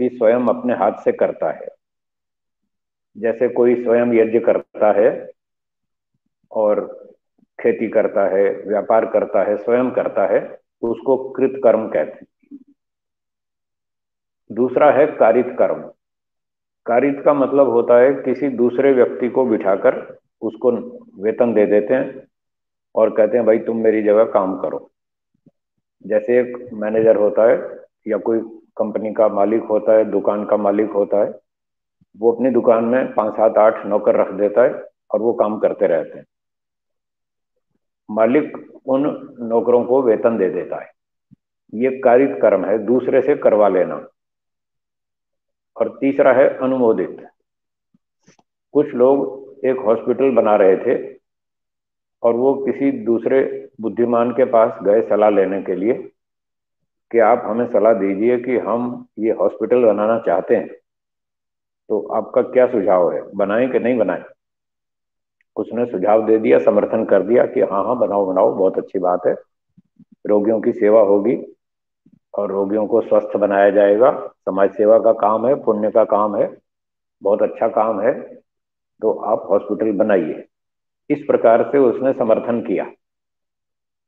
व्यक्ति स्वयं अपने हाथ से करता है, जैसे कोई स्वयं यज्ञ करता है और खेती करता है, व्यापार करता है, स्वयं करता है, उसको कृत कर्म कहते हैं। दूसरा है कारित कर्म। कारित का मतलब होता है किसी दूसरे व्यक्ति को बिठाकर उसको वेतन दे देते हैं और कहते हैं भाई तुम मेरी जगह काम करो। जैसे एक मैनेजर होता है या कोई कंपनी का मालिक होता है, दुकान का मालिक होता है, वो अपनी दुकान में 5 7 8 नौकर रख देता है और वो काम करते रहते हैं। मालिक उन नौकरों को वेतन दे देता है। ये कारित कर्म है, दूसरे से करवा लेना। और तीसरा है अनुमोदित। कुछ लोग एक हॉस्पिटल बना रहे थे और वो किसी दूसरे बुद्धिमान के पास गए सलाह लेने के लिए कि आप हमें सलाह दीजिए कि हम ये हॉस्पिटल बनाना चाहते हैं, तो आपका क्या सुझाव है, बनाएं कि नहीं बनाएं। उसने सुझाव दे दिया, समर्थन कर दिया कि हाँ हाँ बनाओ बनाओ, बहुत अच्छी बात है, रोगियों की सेवा होगी और रोगियों को स्वस्थ बनाया जाएगा, समाज सेवा का काम है, पुण्य का काम है, बहुत अच्छा काम है, तो आप हॉस्पिटल बनाइए। इस प्रकार से उसने समर्थन किया।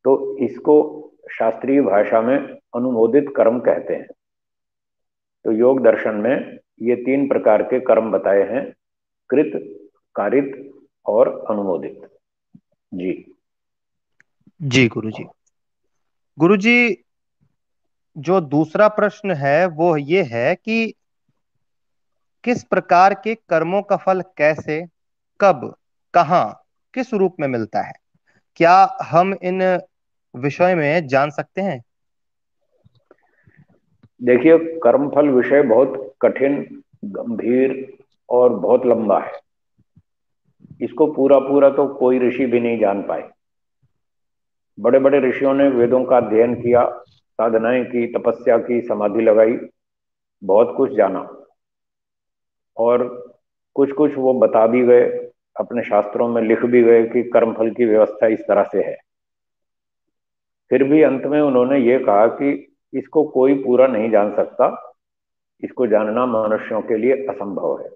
तो इसको शास्त्रीय भाषा में अनुमोदित कर्म कहते हैं। तो योग दर्शन में ये 3 प्रकार के कर्म बताए हैं, कृत, कारित और अनुमोदित। जी। जी गुरुजी। गुरुजी, जो दूसरा प्रश्न है वो ये है कि किस प्रकार के कर्मों का फल कैसे, कब, कहाँ, किस रूप में मिलता है? क्या हम इन विषय में जान सकते हैं? देखिए, कर्मफल विषय बहुत कठिन, गंभीर और बहुत लंबा है। इसको पूरा पूरा तो कोई ऋषि भी नहीं जान पाए। बड़े बड़े ऋषियों ने वेदों का अध्ययन किया, साधनाएं की, तपस्या की, समाधि लगाई, बहुत कुछ जाना, और कुछ कुछ वो बता भी गए, अपने शास्त्रों में लिख भी गए कि कर्मफल की व्यवस्था इस तरह से है। फिर भी अंत में उन्होंने ये कहा कि इसको कोई पूरा नहीं जान सकता, इसको जानना मनुष्यों के लिए असंभव है।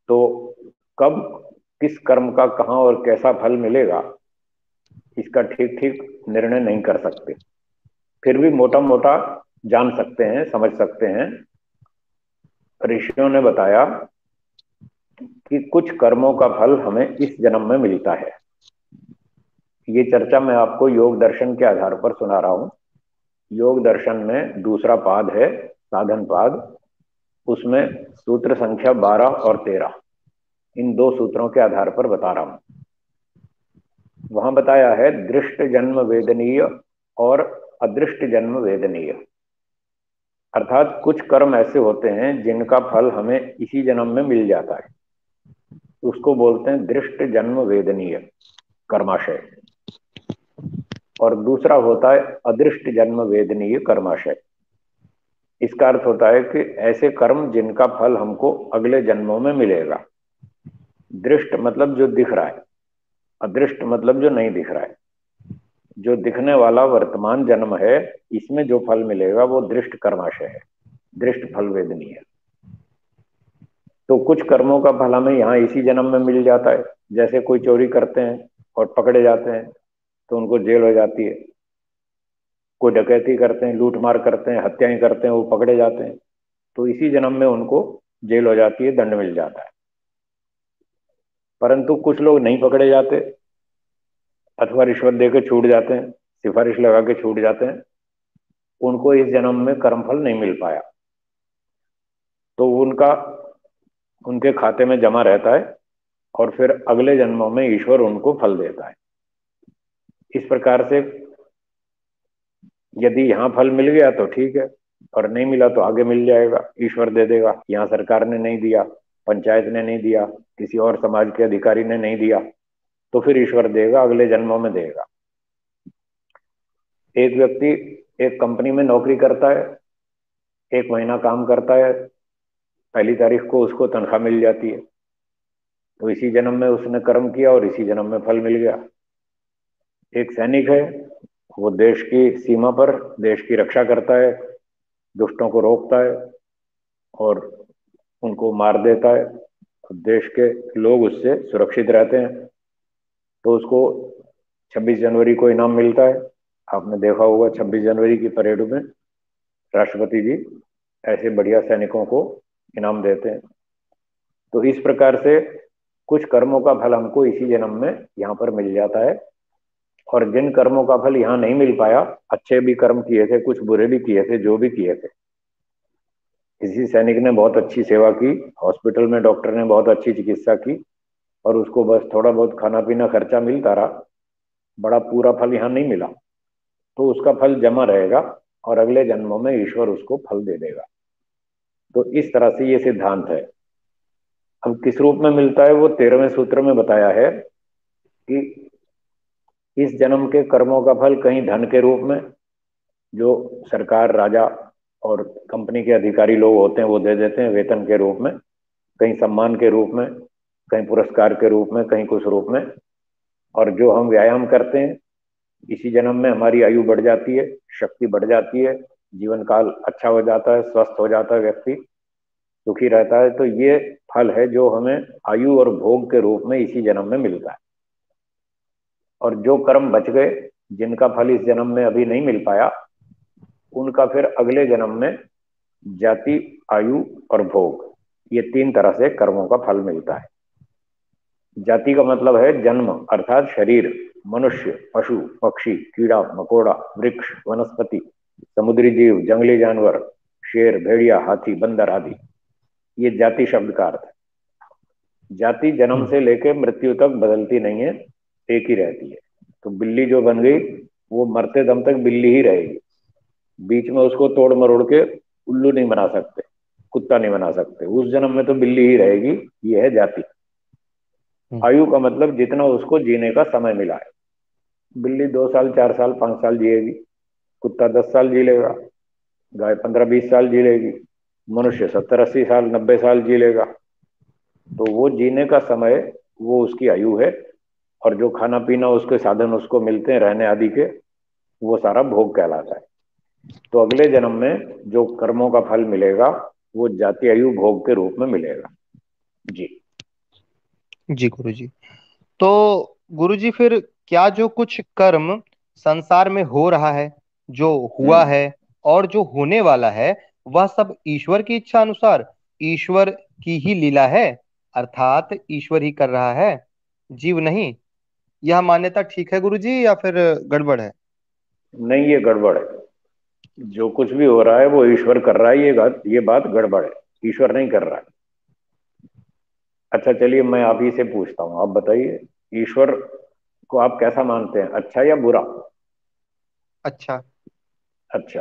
तो कब किस कर्म का कहाँ और कैसा फल मिलेगा, इसका ठीक ठीक निर्णय नहीं कर सकते। फिर भी मोटा मोटा जान सकते हैं, समझ सकते हैं। ऋषियों ने बताया कि कुछ कर्मों का फल हमें इस जन्म में मिलता है। ये चर्चा मैं आपको योग दर्शन के आधार पर सुना रहा हूं। योग दर्शन में दूसरा पाद है साधन पाद। उसमें सूत्र संख्या 12 और 13, इन 2 सूत्रों के आधार पर बता रहा हूं। वहां बताया है दृष्ट जन्म वेदनीय और अदृष्ट जन्म वेदनीय। अर्थात कुछ कर्म ऐसे होते हैं जिनका फल हमें इसी जन्म में मिल जाता है, उसको बोलते हैं दृष्ट जन्म वेदनीय कर्माशय। और दूसरा होता है अदृष्ट जन्म वेदनीय कर्माशय। इसका अर्थ होता है कि ऐसे कर्म जिनका फल हमको अगले जन्मों में मिलेगा। दृष्ट मतलब जो दिख रहा है, अदृष्ट मतलब जो नहीं दिख रहा है। जो दिखने वाला वर्तमान जन्म है, इसमें जो फल मिलेगा वो दृष्ट कर्माशय है, दृष्ट फल वेदनीय है। तो कुछ कर्मों का फल हमें यहाँ इसी जन्म में मिल जाता है। जैसे कोई चोरी करते हैं और पकड़े जाते हैं तो उनको जेल हो जाती है। कोई डकैती करते हैं, लूट मार करते हैं, हत्याएं करते हैं, वो पकड़े जाते हैं तो इसी जन्म में उनको जेल हो जाती है, दंड मिल जाता है। परंतु कुछ लोग नहीं पकड़े जाते, अथवा रिश्वत दे के छूट जाते हैं, सिफारिश लगा के छूट जाते हैं, उनको इस जन्म में कर्मफल नहीं मिल पाया, तो उनका उनके खाते में जमा रहता है और फिर अगले जन्मों में ईश्वर उनको फल देता है। इस प्रकार से यदि यहाँ फल मिल गया तो ठीक है, और नहीं मिला तो आगे मिल जाएगा, ईश्वर दे देगा। यहाँ सरकार ने नहीं दिया, पंचायत ने नहीं दिया, किसी और समाज के अधिकारी ने नहीं दिया, तो फिर ईश्वर देगा, अगले जन्मों में देगा। एक व्यक्ति एक कंपनी में नौकरी करता है, 1 महीना काम करता है, पहली तारीख को उसको तनख्वाह मिल जाती है, तो इसी जन्म में उसने कर्म किया और इसी जन्म में फल मिल गया। एक सैनिक है, वो देश की सीमा पर देश की रक्षा करता है, दुष्टों को रोकता है, और उनको मार देता है, तो देश के लोग उससे सुरक्षित रहते हैं। तो उसको 26 जनवरी को इनाम मिलता है। आपने देखा होगा 26 जनवरी की परेड में राष्ट्रपति जी ऐसे बढ़िया सैनिकों को इनाम देते हैं। तो इस प्रकार से कुछ कर्मों का फल हमको इसी जन्म में यहाँ पर मिल जाता है। और जिन कर्मों का फल यहाँ नहीं मिल पाया, अच्छे भी कर्म किए थे, कुछ बुरे भी किए थे, जो भी किए थे, किसी सैनिक ने बहुत अच्छी सेवा की, हॉस्पिटल में डॉक्टर ने बहुत अच्छी चिकित्सा की, और उसको बस थोड़ा बहुत खाना पीना खर्चा मिलता रहा, बड़ा पूरा फल यहाँ नहीं मिला, तो उसका फल जमा रहेगा और अगले जन्मों में ईश्वर उसको फल दे देगा। तो इस तरह से ये सिद्धांत है। अब किस रूप में मिलता है वो 13वें सूत्र में बताया है कि इस जन्म के कर्मों का फल कहीं धन के रूप में, जो सरकार, राजा और कंपनी के अधिकारी लोग होते हैं वो दे देते हैं वेतन के रूप में, कहीं सम्मान के रूप में, कहीं पुरस्कार के रूप में, कहीं कुछ रूप में। और जो हम व्यायाम करते हैं, इसी जन्म में हमारी आयु बढ़ जाती है, शक्ति बढ़ जाती है, जीवन काल अच्छा हो जाता है, स्वस्थ हो जाता है, व्यक्ति सुखी रहता है। तो ये फल है जो हमें आयु और भोग के रूप में इसी जन्म में मिलता है। और जो कर्म बच गए, जिनका फल इस जन्म में अभी नहीं मिल पाया, उनका फिर अगले जन्म में जाति, आयु और भोग, ये 3 तरह से कर्मों का फल मिलता है। जाति का मतलब है जन्म अर्थात शरीर, मनुष्य, पशु, पक्षी, कीड़ा मकोड़ा, वृक्ष, वनस्पति, समुद्री जीव, जंगली जानवर, शेर, भेड़िया, हाथी, बंदर आदि, ये जाति शब्द का अर्थ है। जाति जन्म से लेकर मृत्यु तक बदलती नहीं है, एक ही रहती है। तो बिल्ली जो बन गई वो मरते दम तक बिल्ली ही रहेगी, बीच में उसको तोड़ मरोड़ के उल्लू नहीं बना सकते, कुत्ता नहीं बना सकते, उस जन्म में तो बिल्ली ही रहेगी। ये है जाति। आयु का मतलब जितना उसको जीने का समय मिला है। बिल्ली 2 साल, 4 साल, 5 साल जिएगी, कुत्ता 10 साल जी लेगा, गाय 15-20 साल जी लेगी, मनुष्य 70-80 साल, 90 साल जी लेगा। तो वो जीने का समय, वो उसकी आयु है। और जो खाना पीना उसके साधन उसको मिलते हैं रहने आदि के, वो सारा भोग कहलाता है। तो अगले जन्म में जो कर्मों का फल मिलेगा वो जाति, आयु, भोग के रूप में मिलेगा। जी। जी गुरु जी। तो गुरु जी फिर क्या जो कुछ कर्म संसार में हो रहा है, जो हुआ हम्म। है और जो होने वाला है, वह सब ईश्वर की इच्छा अनुसार, ईश्वर की ही लीला है, अर्थात ईश्वर ही कर रहा है, जीव नहीं? यह मान्यता ठीक है गुरु जी या फिर गड़बड़ है? नहीं, ये गड़बड़ है। जो कुछ भी हो रहा है वो ईश्वर कर रहा है, ये बात गड़बड़ है। ईश्वर नहीं कर रहा है। अच्छा चलिए, मैं आप ही से पूछता हूँ, आप बताइए, ईश्वर को आप कैसा मानते हैं, अच्छा या बुरा? अच्छा। अच्छा।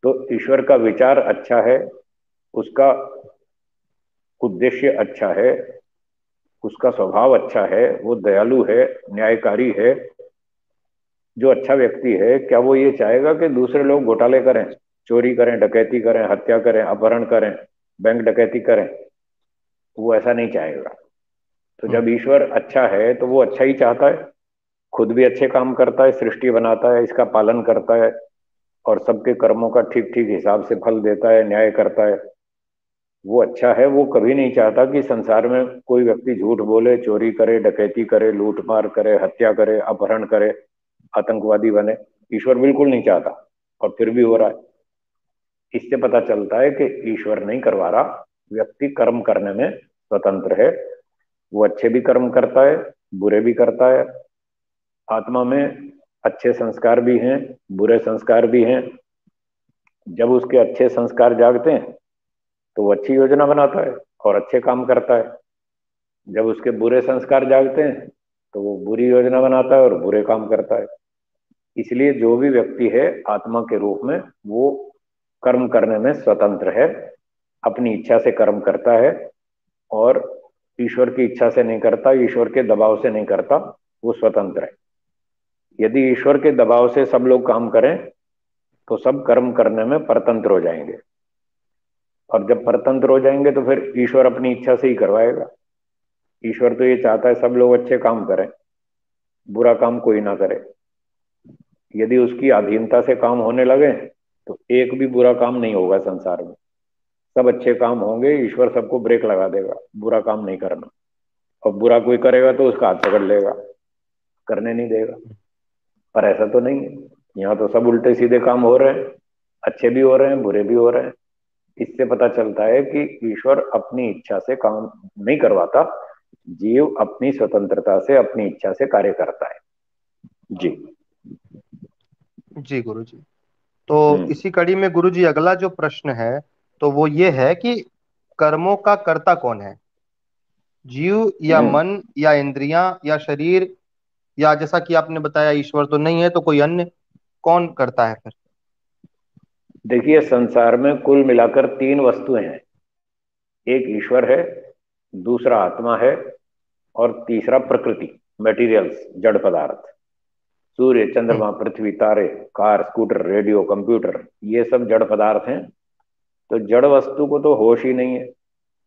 तो ईश्वर का विचार अच्छा है, उसका उद्देश्य अच्छा है, उसका स्वभाव अच्छा है, वो दयालु है, न्यायकारी है। जो अच्छा व्यक्ति है, क्या वो ये चाहेगा कि दूसरे लोग घोटाले करें, चोरी करें, डकैती करें, हत्या करें, अपहरण करें, बैंक डकैती करें? वो ऐसा नहीं चाहेगा। तो हम्म। जब ईश्वर अच्छा है तो वो अच्छा ही चाहता है, खुद भी अच्छे काम करता है, सृष्टि बनाता है, इसका पालन करता है, और सबके कर्मों का ठीक ठीक हिसाब से फल देता है, न्याय करता है। वो अच्छा है, वो कभी नहीं चाहता कि संसार में कोई व्यक्ति झूठ बोले, चोरी करे, डकैती करे, लूटमार करे, हत्या करे, अपहरण करे, आतंकवादी बने। ईश्वर बिल्कुल नहीं चाहता, और फिर भी हो रहा है। इससे पता चलता है कि ईश्वर नहीं करवा रहा, व्यक्ति कर्म करने में स्वतंत्र है। वो अच्छे भी कर्म करता है, बुरे भी करता है। आत्मा में अच्छे संस्कार भी हैं, बुरे संस्कार भी हैं। जब उसके अच्छे संस्कार जागते हैं तो वो अच्छी योजना बनाता है और अच्छे काम करता है। जब उसके बुरे संस्कार जागते हैं तो वो बुरी योजना बनाता है और बुरे काम करता है। इसलिए जो भी व्यक्ति है आत्मा के रूप में, वो कर्म करने में स्वतंत्र है, अपनी इच्छा से कर्म करता है, और ईश्वर की इच्छा से नहीं करता, ईश्वर के दबाव से नहीं करता। वो स्वतंत्र है। यदि ईश्वर के दबाव से सब लोग काम करें तो सब कर्म करने में परतंत्र हो जाएंगे, और जब परतंत्र हो जाएंगे तो फिर ईश्वर अपनी इच्छा से ही करवाएगा। ईश्वर तो ये चाहता है सब लोग अच्छे काम करें, बुरा काम कोई ना करे। यदि उसकी अधीनता से काम होने लगे तो एक भी बुरा काम नहीं होगा संसार में। सब अच्छे काम होंगे, ईश्वर सबको ब्रेक लगा देगा, बुरा काम नहीं करना। और बुरा कोई करेगा तो उसका हाथ पकड़ लेगा, करने नहीं देगा। पर ऐसा तो नहीं है, यहाँ तो सब उल्टे सीधे काम हो रहे हैं, अच्छे भी हो रहे हैं, बुरे भी हो रहे हैं। इससे पता चलता है कि ईश्वर अपनी इच्छा से काम नहीं करवाता, जीव अपनी स्वतंत्रता से, अपनी इच्छा से कार्य करता है। जी। जी गुरु जी। तो हम्म। इसी कड़ी में गुरु जी अगला जो प्रश्न है तो वो ये है कि कर्मों का कर्ता कौन है? जीव या हम्म। मन या इंद्रियां या शरीर, या जैसा कि आपने बताया ईश्वर तो नहीं है तो कोई अन्य, कौन करता है फिर? देखिए, संसार में कुल मिलाकर तीन वस्तुएं हैं। एक ईश्वर है, दूसरा आत्मा है, और तीसरा प्रकृति, मटेरियल्स, जड़ पदार्थ। सूर्य, हम्म। चंद्रमा, पृथ्वी, तारे, कार, स्कूटर, रेडियो, कंप्यूटर, ये सब जड़ पदार्थ हैं। तो जड़ वस्तु को तो होश ही नहीं है,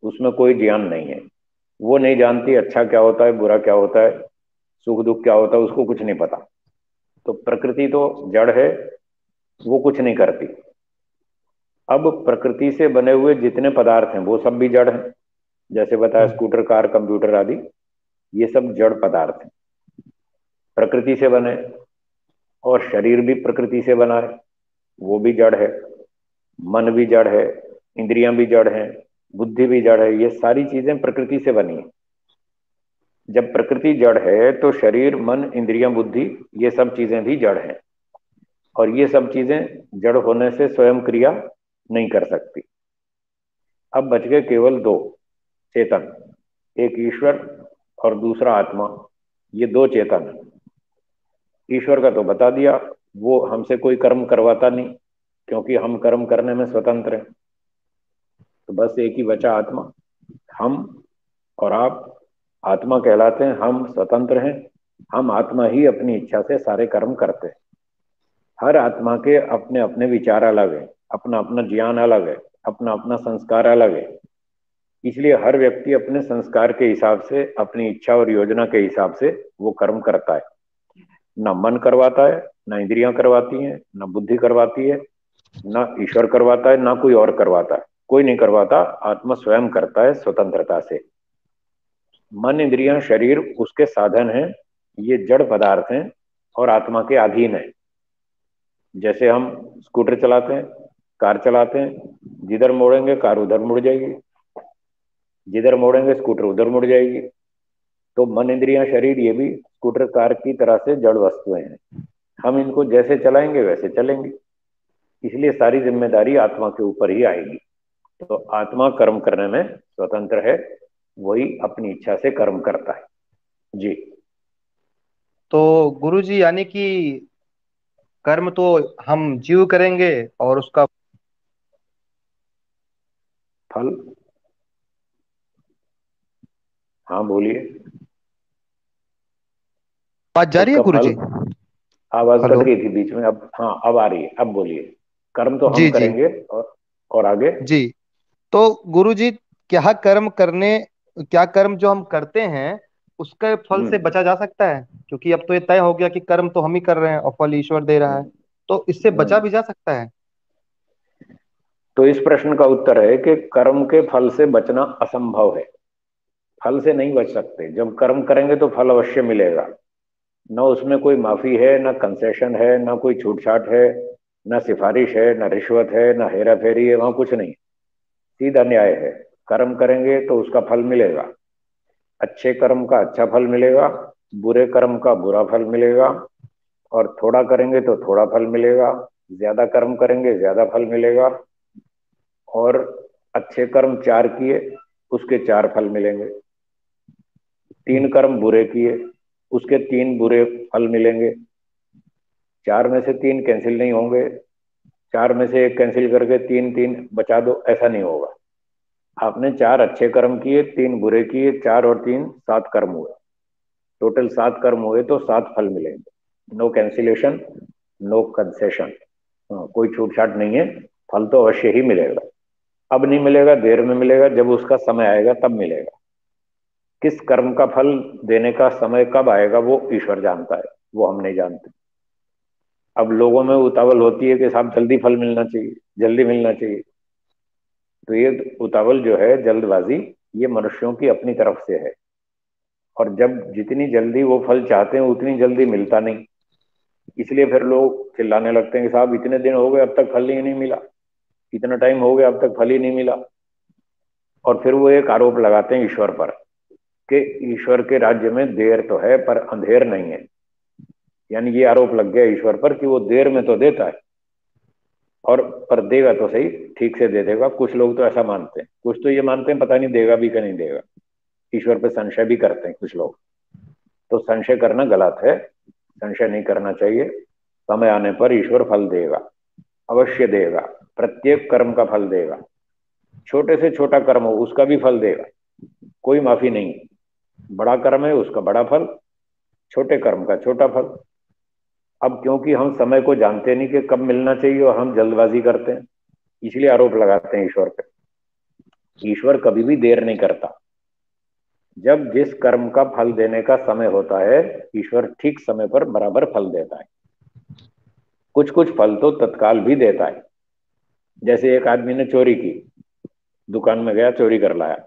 उसमें कोई ज्ञान नहीं है। वो नहीं जानती अच्छा क्या होता है, बुरा क्या होता है, सुख दुख क्या होता है, उसको कुछ नहीं पता। तो प्रकृति तो जड़ है, वो कुछ नहीं करती। अब प्रकृति से बने हुए जितने पदार्थ हैं वो सब भी जड़ हैं। जैसे बताया, हम्म। स्कूटर, कार, कंप्यूटर आदि, ये सब जड़ पदार्थ हैं, प्रकृति से बने। और शरीर भी प्रकृति से बना है, वो भी जड़ है। मन भी जड़ है, इंद्रियां भी जड़ हैं, बुद्धि भी जड़ है, ये सारी चीजें प्रकृति से बनी है। जब प्रकृति जड़ है तो शरीर, मन, इंद्रियां, बुद्धि, ये सब चीजें भी जड़ हैं। और ये सब चीजें जड़ होने से स्वयं क्रिया नहीं कर सकती। अब बच गए केवल दो चेतन, एक ईश्वर और दूसरा आत्मा। ये दो चेतन है। ईश्वर का तो बता दिया, वो हमसे कोई कर्म करवाता नहीं, क्योंकि हम कर्म करने में स्वतंत्र हैं। तो बस एक ही बचा, आत्मा। हम और आप आत्मा कहलाते हैं, हम स्वतंत्र हैं। हम आत्मा ही अपनी इच्छा से सारे कर्म करते हैं। हर आत्मा के अपने अपने विचार अलग है, अपना अपना ज्ञान अलग है, अपना अपना संस्कार अलग है। इसलिए हर व्यक्ति अपने संस्कार के हिसाब से, अपनी इच्छा और योजना के हिसाब से वो कर्म करता है। ना मन करवाता है, ना इंद्रियां करवाती हैं, ना बुद्धि करवाती है, ना ईश्वर करवाता है, ना कोई और करवाता है। कोई नहीं करवाता, आत्मा स्वयं करता है स्वतंत्रता से। मन, इंद्रियां, शरीर उसके साधन हैं, ये जड़ पदार्थ हैं और आत्मा के अधीन है। जैसे हम स्कूटर चलाते हैं, कार चलाते हैं, जिधर मोड़ेंगे कार उधर मुड़ जाएगी, जिधर मोड़ेंगे स्कूटर उधर मुड़ जाएगी। तो मन, इंद्रियां, शरीर, ये भी स्कूटर कार की तरह से जड़ वस्तुएं हैं। हम इनको जैसे चलाएंगे वैसे चलेंगे। इसलिए सारी जिम्मेदारी आत्मा के ऊपर ही आएगी। तो आत्मा कर्म करने में स्वतंत्र है, वही अपनी इच्छा से कर्म करता है। जी। तो गुरु जी यानी कि कर्म तो हम जीव करेंगे और उसका फल। हाँ बोलिए। बात जारी है उसका गुरु फल। जी? आवाज कट हेलो। गई थी बीच में, अब हाँ अब आ रही है, अब बोलिए। कर्म तो हम जी जी। करेंगे, और आगे। जी। तो गुरु जी, क्या कर्म करने क्या कर्म जो हम करते हैं उसके फल से हम्म। बचा जा सकता है? क्योंकि अब तो ये तय हो गया कि कर्म तो हम ही कर रहे हैं और फल ईश्वर दे रहा है, हम्म। तो इससे बचा हम्म। भी जा सकता है? तो इस प्रश्न का उत्तर है कि कर्म के फल से बचना असंभव है। फल से नहीं बच सकते। जब कर्म करेंगे तो फल अवश्य मिलेगा। न उसमें कोई माफी है, न कंसेशन है, न कोई छूट छाट है, न सिफारिश है, न रिश्वत है, न हेरा फेरी है, वहां कुछ नहीं। सीधा न्याय है। कर्म करेंगे तो उसका फल मिलेगा। अच्छे कर्म का अच्छा फल मिलेगा, बुरे कर्म का बुरा फल मिलेगा। और थोड़ा करेंगे तो थोड़ा फल मिलेगा, ज्यादा कर्म करेंगे ज्यादा फल मिलेगा। और अच्छे कर्म चार किए, उसके चार फल मिलेंगे। तीन हम्म। कर्म बुरे किए, उसके तीन बुरे फल मिलेंगे। चार में से तीन कैंसिल नहीं होंगे, चार में से एक कैंसिल करके तीन तीन बचा दो, ऐसा नहीं होगा। आपने चार अच्छे कर्म किए, तीन बुरे किए, चार और तीन सात कर्म हुए। टोटल सात कर्म हुए तो सात फल मिलेंगे। No cancellation, no concession. कोई छूट छाट नहीं है। फल तो अवश्य ही मिलेगा। अब नहीं मिलेगा, देर में मिलेगा, जब उसका समय आएगा तब मिलेगा। किस कर्म का फल देने का समय कब आएगा वो ईश्वर जानता है, वो हम नहीं जानते। अब लोगों में उतावल होती है कि साहब जल्दी फल मिलना चाहिए, जल्दी मिलना चाहिए। तो ये उतावल जो है, जल्दबाजी, ये मनुष्यों की अपनी तरफ से है। और जब जितनी जल्दी वो फल चाहते हैं उतनी जल्दी मिलता नहीं, इसलिए फिर लोग चिल्लाने लगते हैं कि साहब इतने दिन हो गए अब तक फल ही नहीं मिला, इतना टाइम हो गया अब तक फल ही नहीं मिला। और फिर वो एक आरोप लगाते हैं ईश्वर पर कि ईश्वर के राज्य में देर तो है पर अंधेर नहीं है। यानी ये आरोप लग गया ईश्वर पर कि वो देर में तो देता है और पर देगा तो सही, ठीक से दे देगा। कुछ लोग तो ऐसा मानते हैं, कुछ तो ये मानते हैं पता नहीं देगा भी कि नहीं देगा। ईश्वर पे संशय भी करते हैं कुछ लोग। तो संशय करना गलत है, संशय नहीं करना चाहिए। समय आने पर ईश्वर फल देगा, अवश्य देगा। प्रत्येक कर्म का फल देगा, छोटे से छोटा कर्म हो उसका भी फल देगा, कोई माफी नहीं। बड़ा कर्म है उसका बड़ा फल, छोटे कर्म का छोटा फल। अब क्योंकि हम समय को जानते नहीं कि कब मिलना चाहिए और हम जल्दबाजी करते हैं, इसलिए आरोप लगाते हैं ईश्वर पे। ईश्वर कभी भी देर नहीं करता। जब जिस कर्म का फल देने का समय होता है, ईश्वर ठीक समय पर बराबर फल देता है। कुछ कुछ फल तो तत्काल भी देता है। जैसे एक आदमी ने चोरी की, दुकान में गया चोरी कर लाया।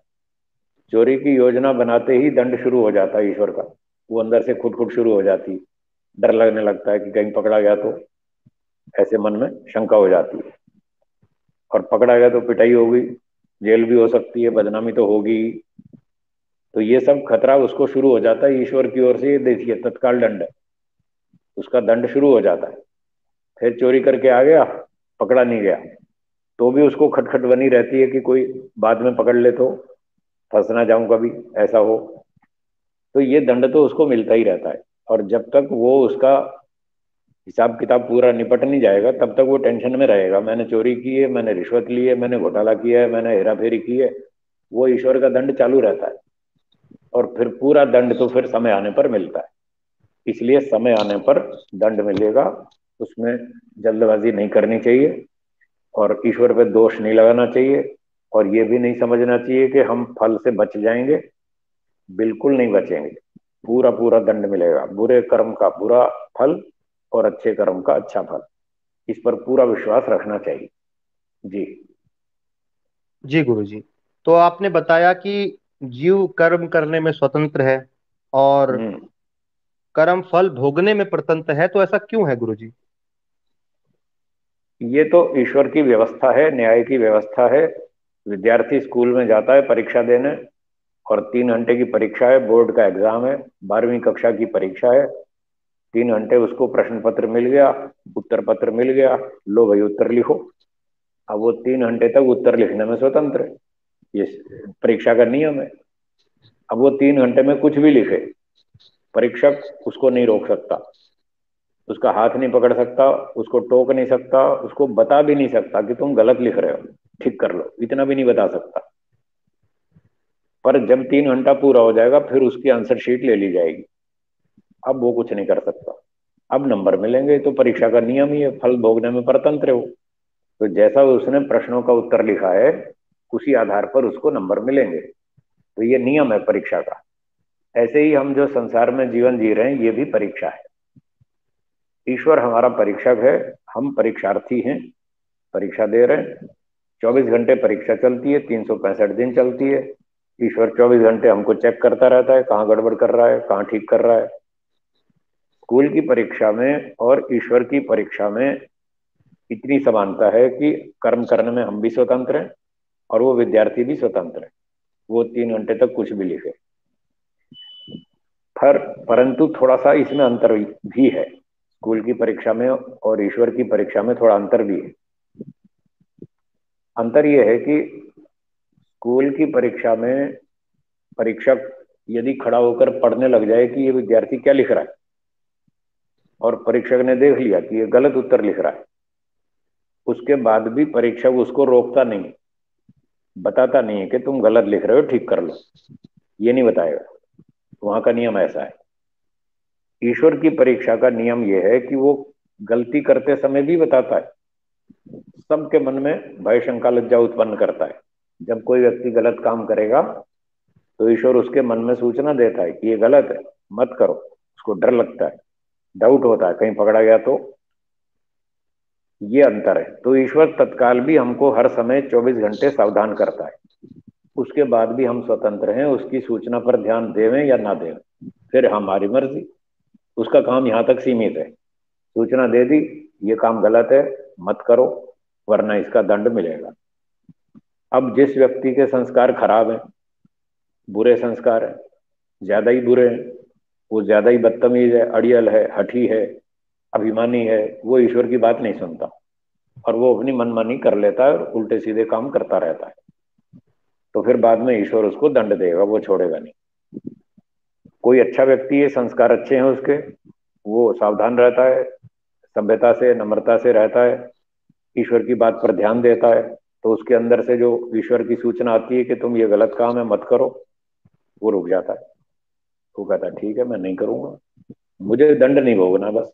चोरी की योजना बनाते ही दंड शुरू हो जाता है ईश्वर का। वो अंदर से खुद खुद शुरू हो जाती, डर लगने लगता है कि कहीं पकड़ा गया तो, ऐसे मन में शंका हो जाती है। और पकड़ा गया तो पिटाई होगी, जेल भी हो सकती है, बदनामी तो होगी। तो ये सब खतरा उसको शुरू हो जाता है ईश्वर की ओर से। ये देखिए तत्काल दंड है, उसका दंड शुरू हो जाता है। फिर चोरी करके आ गया, पकड़ा नहीं गया, तो भी उसको खटखट बनी रहती है कि कोई बाद में पकड़ ले तो फंस ना जाऊं कभी, ऐसा हो। तो ये दंड तो उसको मिलता ही रहता है। और जब तक वो उसका हिसाब किताब पूरा निपट नहीं जाएगा तब तक वो टेंशन में रहेगा, मैंने चोरी की है, मैंने रिश्वत ली है, मैंने घोटाला किया है, मैंने हेरा फेरी की है। वो ईश्वर का दंड चालू रहता है। और फिर पूरा दंड तो फिर समय आने पर मिलता है। इसलिए समय आने पर दंड मिलेगा, उसमें जल्दबाजी नहीं करनी चाहिए और ईश्वर पे दोष नहीं लगाना चाहिए। और ये भी नहीं समझना चाहिए कि हम फल से बच जाएंगे, बिल्कुल नहीं बचेंगे। पूरा पूरा दंड मिलेगा, बुरे कर्म का बुरा फल और अच्छे कर्म का अच्छा फल। इस पर पूरा विश्वास रखना चाहिए। जी। जी गुरु जी। तो आपने बताया कि जीव कर्म करने में स्वतंत्र है और हम्म। कर्म फल भोगने में प्रतंत्र है, तो ऐसा क्यों है गुरु जी? ये तो ईश्वर की व्यवस्था है, न्याय की व्यवस्था है। विद्यार्थी स्कूल में जाता है परीक्षा देने, और 3 घंटे की परीक्षा है, बोर्ड का एग्जाम है, 12वीं कक्षा की परीक्षा है। 3 घंटे उसको प्रश्न पत्र मिल गया, उत्तर पत्र मिल गया, लो भाई उत्तर लिखो। अब वो 3 घंटे तक उत्तर लिखने में स्वतंत्र है, ये परीक्षा का नियम है। अब वो 3 घंटे में कुछ भी लिखे, परीक्षक उसको नहीं रोक सकता, उसका हाथ नहीं पकड़ सकता, उसको टोक नहीं सकता, उसको बता भी नहीं सकता कि तुम गलत लिख रहे हो, ठीक कर लो, इतना भी नहीं बता सकता। पर जब 3 घंटा पूरा हो जाएगा फिर उसकी आंसर शीट ले ली जाएगी। अब वो कुछ नहीं कर सकता, अब नंबर मिलेंगे। तो परीक्षा का नियम ही है, फल भोगने में परतंत्र है वो। तो जैसा उसने प्रश्नों का उत्तर लिखा है उसी आधार पर उसको नंबर मिलेंगे। तो ये नियम है परीक्षा का। ऐसे ही हम जो संसार में जीवन जी रहे हैं ये भी परीक्षा है। ईश्वर हमारा परीक्षक है, हम परीक्षार्थी हैं, परीक्षा दे रहे हैं। 24 घंटे परीक्षा चलती है, 365 दिन चलती है। ईश्वर 24 घंटे हमको चेक करता रहता है, कहाँ गड़बड़ कर रहा है, कहाँ ठीक कर रहा है। स्कूल की परीक्षा में और ईश्वर की परीक्षा में इतनी समानता है कि कर्म करने में हम भी स्वतंत्र हैं और वो विद्यार्थी भी स्वतंत्र है। वो 3 घंटे तक कुछ भी लिखे। पर परंतु थोड़ा सा इसमें अंतर भी है, स्कूल की परीक्षा में और ईश्वर की परीक्षा में थोड़ा अंतर भी है। अंतर यह है कि स्कूल की परीक्षा में परीक्षक यदि खड़ा होकर पढ़ने लग जाए कि ये विद्यार्थी क्या लिख रहा है, और परीक्षक ने देख लिया कि ये गलत उत्तर लिख रहा है, उसके बाद भी परीक्षक उसको रोकता नहीं, बताता नहीं है कि तुम गलत लिख रहे हो, ठीक कर लो, ये नहीं बताएगा। वहां का नियम ऐसा है। ईश्वर की परीक्षा का नियम यह है कि वो गलती करते समय भी बताता है। सबके मन में भय शंका लज्जा उत्पन्न करता है। जब कोई व्यक्ति गलत काम करेगा तो ईश्वर उसके मन में सूचना देता है कि ये गलत है, मत करो। उसको डर लगता है, डाउट होता है कहीं पकड़ा गया तो। ये अंतर है। तो ईश्वर तत्काल भी हमको हर समय 24 घंटे सावधान करता है, उसके बाद भी हम स्वतंत्र हैं, उसकी सूचना पर ध्यान देवें या ना देवें, फिर हमारी मर्जी। उसका काम यहाँ तक सीमित है, सूचना दे दी, ये काम गलत है, मत करो, वरना इसका दंड मिलेगा। अब जिस व्यक्ति के संस्कार खराब हैं, बुरे संस्कार हैं, ज्यादा ही बुरे हैं, वो ज्यादा ही बदतमीज है, अड़ियल है, हठी है, अभिमानी है, वो ईश्वर की बात नहीं सुनता और वो अपनी मनमानी कर लेता है और उल्टे सीधे काम करता रहता है। तो फिर बाद में ईश्वर उसको दंड देगा, वो छोड़ेगा नहीं। कोई अच्छा व्यक्ति है, संस्कार अच्छे हैं उसके, वो सावधान रहता है, सभ्यता से नम्रता से रहता है, ईश्वर की बात पर ध्यान देता है, तो उसके अंदर से जो ईश्वर की सूचना आती है कि तुम ये गलत काम है, मत करो, वो रुक जाता है। वो कहता है ठीक है, मैं नहीं करूंगा, मुझे दंड नहीं भोगना बस।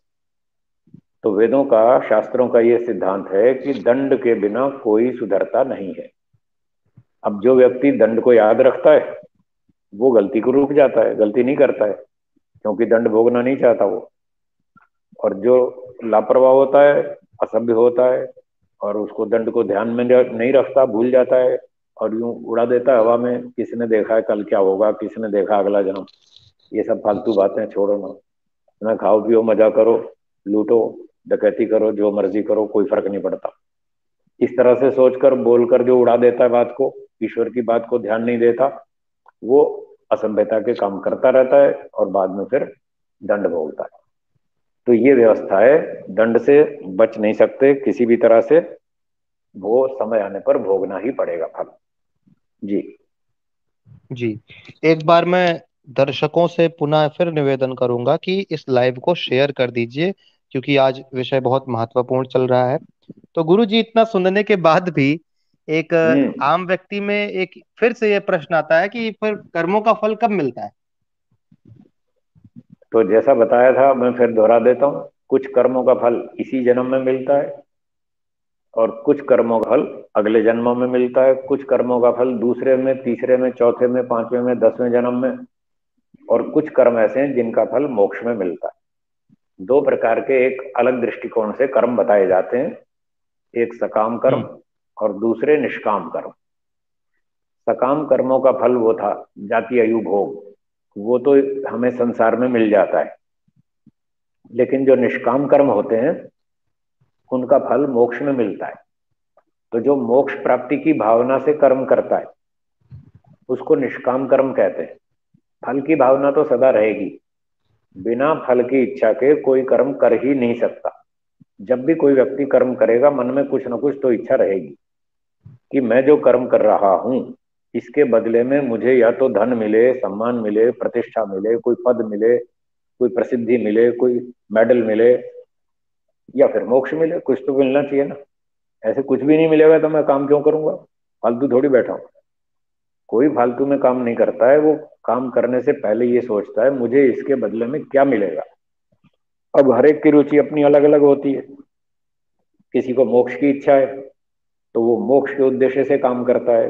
तो वेदों का, शास्त्रों का ये सिद्धांत है कि दंड के बिना कोई सुधरता नहीं है। अब जो व्यक्ति दंड को याद रखता है वो गलती को रुक जाता है, गलती नहीं करता है, क्योंकि दंड भोगना नहीं चाहता वो। और जो लापरवाह होता है, असभ्य होता है, और उसको दंड को ध्यान में नहीं रखता, भूल जाता है और यूं उड़ा देता है हवा में, किसने देखा है कल क्या होगा, किसने देखा अगला जन्म, ये सब फालतू बातें छोड़ो ना। ना खाओ पियो मजा करो, लूटो, डकैती करो, जो मर्जी करो, कोई फर्क नहीं पड़ता। इस तरह से सोचकर बोलकर जो उड़ा देता है बात को, ईश्वर की बात को ध्यान नहीं देता, वो असभ्यता के काम करता रहता है और बाद में फिर दंड भोगता है। तो ये व्यवस्था है, दंड से बच नहीं सकते किसी भी तरह से, वो समय आने पर भोगना ही पड़ेगा फल। जी। जी, एक बार मैं दर्शकों से पुनः फिर निवेदन करूंगा कि इस लाइव को शेयर कर दीजिए, क्योंकि आज विषय बहुत महत्वपूर्ण चल रहा है। तो गुरु जी, इतना सुनने के बाद भी एक हम्म। आम व्यक्ति में एक फिर से ये प्रश्न आता है कि फिर कर्मों का फल कब मिलता है? तो जैसा बताया था, मैं फिर दोहरा देता हूँ, कुछ कर्मों का फल इसी जन्म में मिलता है, और कुछ कर्मों का फल अगले जन्मों में मिलता है, कुछ कर्मों का फल दूसरे में, तीसरे में, चौथे में, पांचवें में, 10वें जन्म में, और कुछ कर्म ऐसे हैं जिनका फल मोक्ष में मिलता है। दो प्रकार के एक अलग दृष्टिकोण से कर्म बताए जाते हैं, एक सकाम कर्म हम्म। और दूसरे निष्काम कर्म। सकाम कर्मों का फल वो था जाति आयु भोग, वो तो हमें संसार में मिल जाता है। लेकिन जो निष्काम कर्म होते हैं उनका फल मोक्ष में मिलता है। तो जो मोक्ष प्राप्ति की भावना से कर्म करता है उसको निष्काम कर्म कहते हैं। फल की भावना तो सदा रहेगी, बिना फल की इच्छा के कोई कर्म कर ही नहीं सकता। जब भी कोई व्यक्ति कर्म करेगा, मन में कुछ ना कुछ तो इच्छा रहेगी कि मैं जो कर्म कर रहा हूं इसके बदले में मुझे या तो धन मिले, सम्मान मिले, प्रतिष्ठा मिले, कोई पद मिले, कोई प्रसिद्धि मिले, कोई मेडल मिले, या फिर मोक्ष मिले, कुछ तो मिलना चाहिए ना। ऐसे कुछ भी नहीं मिलेगा तो मैं काम क्यों करूंगा, फालतू थोड़ी बैठा हूं। कोई फालतू में काम नहीं करता है, वो काम करने से पहले ये सोचता है मुझे इसके बदले में क्या मिलेगा। अब हर एक की रुचि अपनी अलग अलग होती है। किसी को मोक्ष की इच्छा है तो वो मोक्ष के उद्देश्य से काम करता है,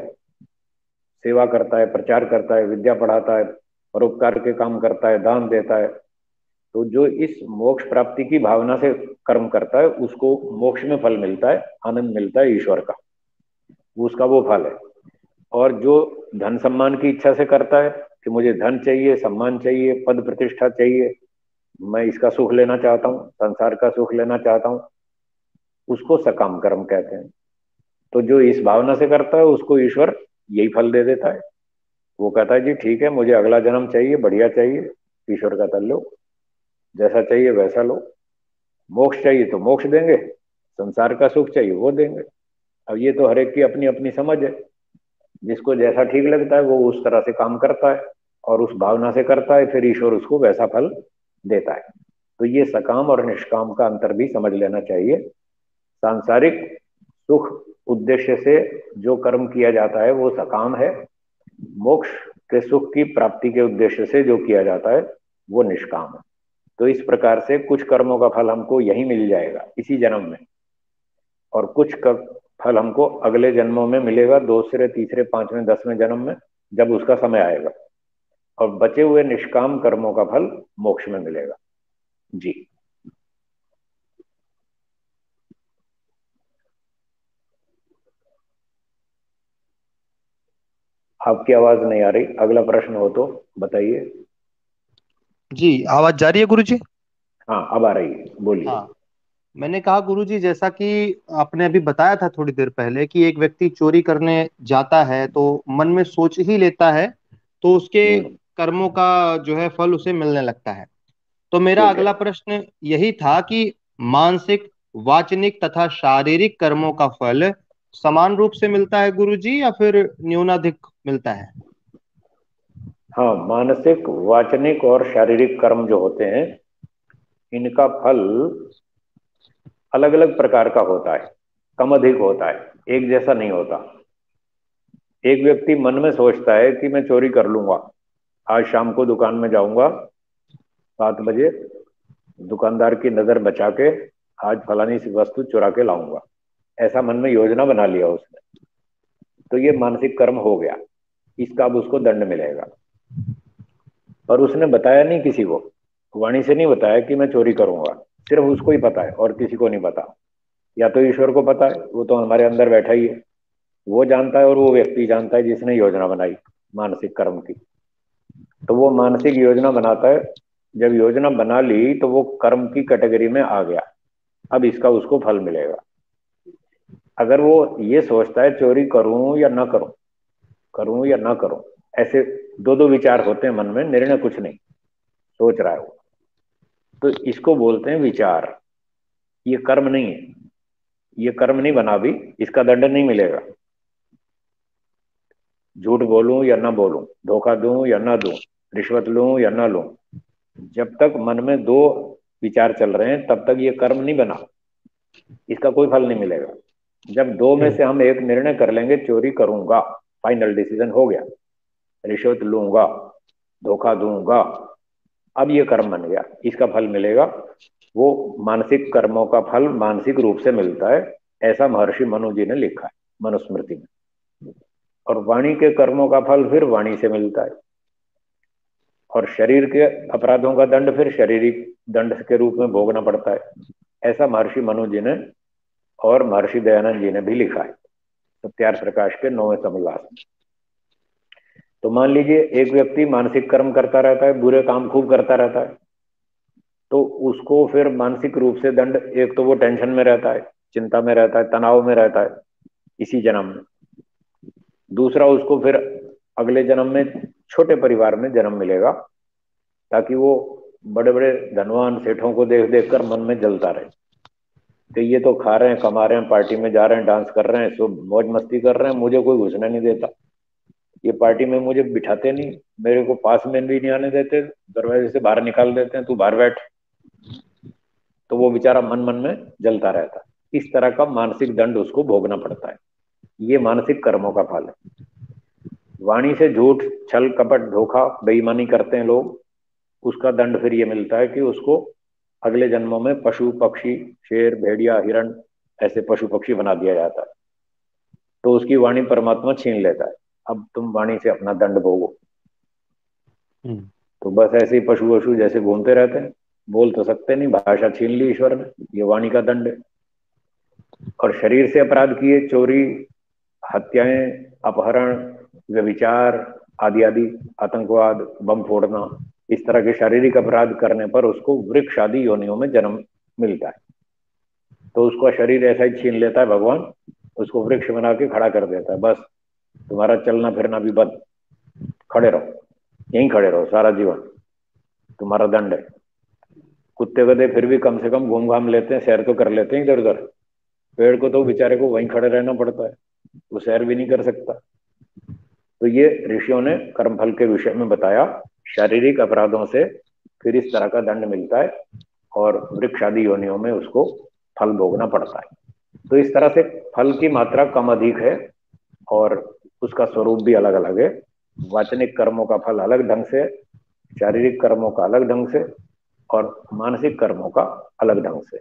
सेवा करता है, प्रचार करता है, विद्या पढ़ाता है, परोपकार के काम करता है, दान देता है। तो जो इस मोक्ष प्राप्ति की भावना से कर्म करता है उसको मोक्ष में फल मिलता है, आनंद मिलता है ईश्वर का, उसका वो फल है। और जो धन सम्मान की इच्छा से करता है कि मुझे धन चाहिए, सम्मान चाहिए, पद प्रतिष्ठा चाहिए, मैं इसका सुख लेना चाहता हूँ, संसार का सुख लेना चाहता हूँ, उसको सकाम कर्म कहते हैं। तो जो इस भावना से करता है उसको ईश्वर यही फल दे देता है। वो कहता है जी ठीक है, मुझे अगला जन्म चाहिए, बढ़िया चाहिए, ईश्वर का तल लो, जैसा चाहिए वैसा लो। मोक्ष चाहिए तो मोक्ष देंगे, संसार का सुख चाहिए वो देंगे। अब ये तो हर एक की अपनी अपनी समझ है, जिसको जैसा ठीक लगता है वो उस तरह से काम करता है और उस भावना से करता है, फिर ईश्वर उसको वैसा फल देता है। तो ये सकाम और निष्काम का अंतर भी समझ लेना चाहिए। सांसारिक सुख उद्देश्य से जो कर्म किया जाता है वो सकाम है, मोक्ष के सुख की प्राप्ति के उद्देश्य से जो किया जाता है वो निष्काम है। तो इस प्रकार से कुछ कर्मों का फल हमको यही मिल जाएगा इसी जन्म में, और कुछ का फल हमको अगले जन्मों में मिलेगा, दूसरे, तीसरे, पांचवें, 10वें जन्म में, जब उसका समय आएगा। और बचे हुए निष्काम कर्मों का फल मोक्ष में मिलेगा। जी। आपकी आवाज नहीं आ रही, अगला प्रश्न हो तो बताइए। जी, आवाज जा रही है गुरुजी? हाँ, अब आ रही है, बोलिए। हाँ, मैंने कहा गुरुजी, जैसा कि आपने अभी बताया था थोड़ी देर पहले कि एक व्यक्ति चोरी करने जाता है तो मन में सोच ही लेता है, तो उसके कर्मों का जो है फल उसे मिलने लगता है। तो मेरा ठीक है। अगला प्रश्न यही था कि मानसिक, वाचनिक तथा शारीरिक कर्मों का फल समान रूप से मिलता है गुरुजी, या फिर न्यूनाधिक मिलता है? हाँ, मानसिक, वाचनिक और शारीरिक कर्म जो होते हैं, इनका फल अलग अलग प्रकार का होता है, कम अधिक होता है, एक जैसा नहीं होता। एक व्यक्ति मन में सोचता है कि मैं चोरी कर लूंगा, आज शाम को दुकान में जाऊंगा 7 बजे, दुकानदार की नजर बचा के आज फलानी सी वस्तु चुरा के लाऊंगा, ऐसा मन में योजना बना लिया उसने। तो ये मानसिक कर्म हो गया, इसका अब उसको दंड मिलेगा। पर उसने बताया नहीं किसी को, वाणी से नहीं बताया कि मैं चोरी करूंगा, सिर्फ उसको ही पता है और किसी को नहीं पता। या तो ईश्वर को पता है, वो तो हमारे अंदर बैठा ही है, वो जानता है, और वो व्यक्ति जानता है जिसने योजना बनाई मानसिक कर्म की। तो वो मानसिक योजना बनाता है, जब योजना बना ली तो वो कर्म की कैटेगरी में आ गया, अब इसका उसको फल मिलेगा। अगर वो ये सोचता है चोरी करूं या ना करूं, करूं या ना करूं, ऐसे दो दो विचार होते हैं मन में, निर्णय कुछ नहीं, सोच रहा है वो, तो इसको बोलते हैं विचार। ये कर्म नहीं है, ये कर्म नहीं बना भी, इसका दंड नहीं मिलेगा। झूठ बोलूं या ना बोलूं, धोखा दूं या ना दूं, रिश्वत लूं या ना लूं, जब तक मन में दो विचार चल रहे हैं तब तक ये कर्म नहीं बना, इसका कोई फल नहीं मिलेगा। जब दो में हम्म। से हम एक निर्णय कर लेंगे, चोरी करूंगा, फाइनल डिसीजन हो गया, रिश्वत लूंगा, धोखा दूंगा, अब ये कर्म बन गया, इसका फल मिलेगा। वो मानसिक कर्मों का फल मानसिक रूप से मिलता है, ऐसा महर्षि मनु जी ने लिखा है मनुस्मृति में। और वाणी के कर्मों का फल फिर वाणी से मिलता है। और शरीर के अपराधों का दंड फिर शारीरिक दंड के रूप में भोगना पड़ता है, ऐसा महर्षि मनु जी ने और महर्षि दयानंद जी ने भी लिखा है सत्यार्थ प्रकाश के 9वें समोल्लास में। तो मान लीजिए एक व्यक्ति मानसिक कर्म करता रहता है, बुरे काम खूब करता रहता है, तो उसको फिर मानसिक रूप से दंड, एक तो वो टेंशन में रहता है, चिंता में रहता है, तनाव में रहता है इसी जन्म में। दूसरा, उसको फिर अगले जन्म में छोटे परिवार में जन्म मिलेगा, ताकि वो बड़े बड़े धनवान सेठों को देख देख कर मन में जलता रहे कि ये तो खा रहे हैं, कमा रहे हैं, पार्टी में जा रहे हैं, डांस कर रहे हैं, सब मौज मस्ती कर रहे हैं, मुझे कोई घुसने नहीं देता, ये पार्टी में मुझे बिठाते नहीं, मेरे को पास में भी नहीं आने देते, दरवाजे से बाहर निकाल देते हैं, तू बाहर बैठ। तो वो बेचारा मन मन में जलता रहता है, इस तरह का मानसिक दंड उसको भोगना पड़ता है। ये मानसिक कर्मों का फल है। वाणी से झूठ, छल कपट, धोखा, बेईमानी करते हैं लोग, उसका दंड फिर ये मिलता है कि उसको अगले जन्मों में पशु पक्षी, शेर भेड़िया हिरण, ऐसे पशु पक्षी बना दिया जाता है। तो उसकी वाणी परमात्मा छीन लेता है, अब तुम वाणी से अपना दंड भोगो। हम्म। तो बस ऐसे ही पशु वशु जैसे घूमते रहते हैं, बोल तो सकते नहीं, भाषा छीन ली ईश्वर ने, ये वाणी का दंड है। और शरीर से अपराध किए, चोरी, हत्याएं, अपहरण, व्यभिचार आदि आदि, आतंकवाद, बम फोड़ना, इस तरह के शारीरिक अपराध करने पर उसको वृक्ष आदि योनियों में जन्म मिलता है। तो उसका शरीर ऐसा ही छीन लेता है भगवान, उसको वृक्ष बना के खड़ा कर देता है, बस तुम्हारा चलना फिरना भी बंद, खड़े रहो, यहीं खड़े रहो सारा जीवन, तुम्हारा दंड है। कुत्ते गधे फिर भी कम से कम घूम घाम लेते हैं, सैर तो कर लेते हैं इधर उधर, पेड़ को तो बेचारे को वहीं खड़े रहना पड़ता है, वो सैर भी नहीं कर सकता। तो ये ऋषियों ने कर्मफल के विषय में बताया, शारीरिक अपराधों से फिर इस तरह का दंड मिलता है, और वृक्ष आदि योनियों में उसको फल भोगना पड़ता है। तो इस तरह से फल की मात्रा कम अधिक है, और उसका स्वरूप भी अलग अलग है। वाचनिक कर्मों का फल अलग ढंग से, शारीरिक कर्मों का अलग ढंग से, और मानसिक कर्मों का अलग ढंग से।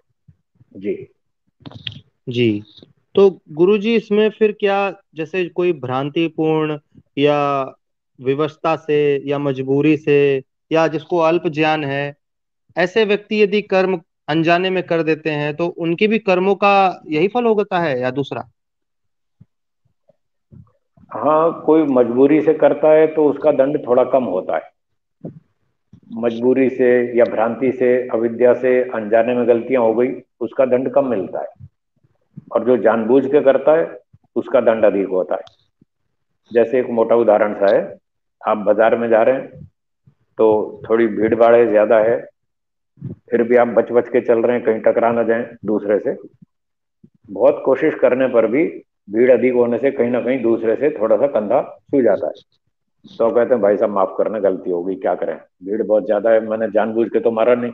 जी। जी, तो गुरुजी इसमें फिर क्या, जैसे कोई भ्रांतिपूर्ण या विवशता से या मजबूरी से या जिसको अल्प ज्ञान है, ऐसे व्यक्ति यदि कर्म अनजाने में कर देते हैं तो उनके भी कर्मों का यही फल होता है या दूसरा? हाँ, कोई मजबूरी से करता है तो उसका दंड थोड़ा कम होता है। मजबूरी से या भ्रांति से, अविद्या से, अनजाने में गलतियां हो गई, उसका दंड कम मिलता है। और जो जानबूझ के करता है उसका दंड अधिक होता है। जैसे एक मोटा उदाहरण सा है, आप बाजार में जा रहे हैं तो थोड़ी भीड़ भाड़ है, ज्यादा है, फिर भी आप बच बच के चल रहे हैं कहीं टकरा ना जाएं दूसरे से। बहुत कोशिश करने पर भी भीड़ अधिक होने से कहीं ना कहीं दूसरे से थोड़ा सा कंधा छू जाता है। तो कहते हैं भाई साहब माफ करना, गलती हो गई, क्या करें, भीड़ बहुत ज्यादा है, मैंने जानबूझ के तो मारा नहीं।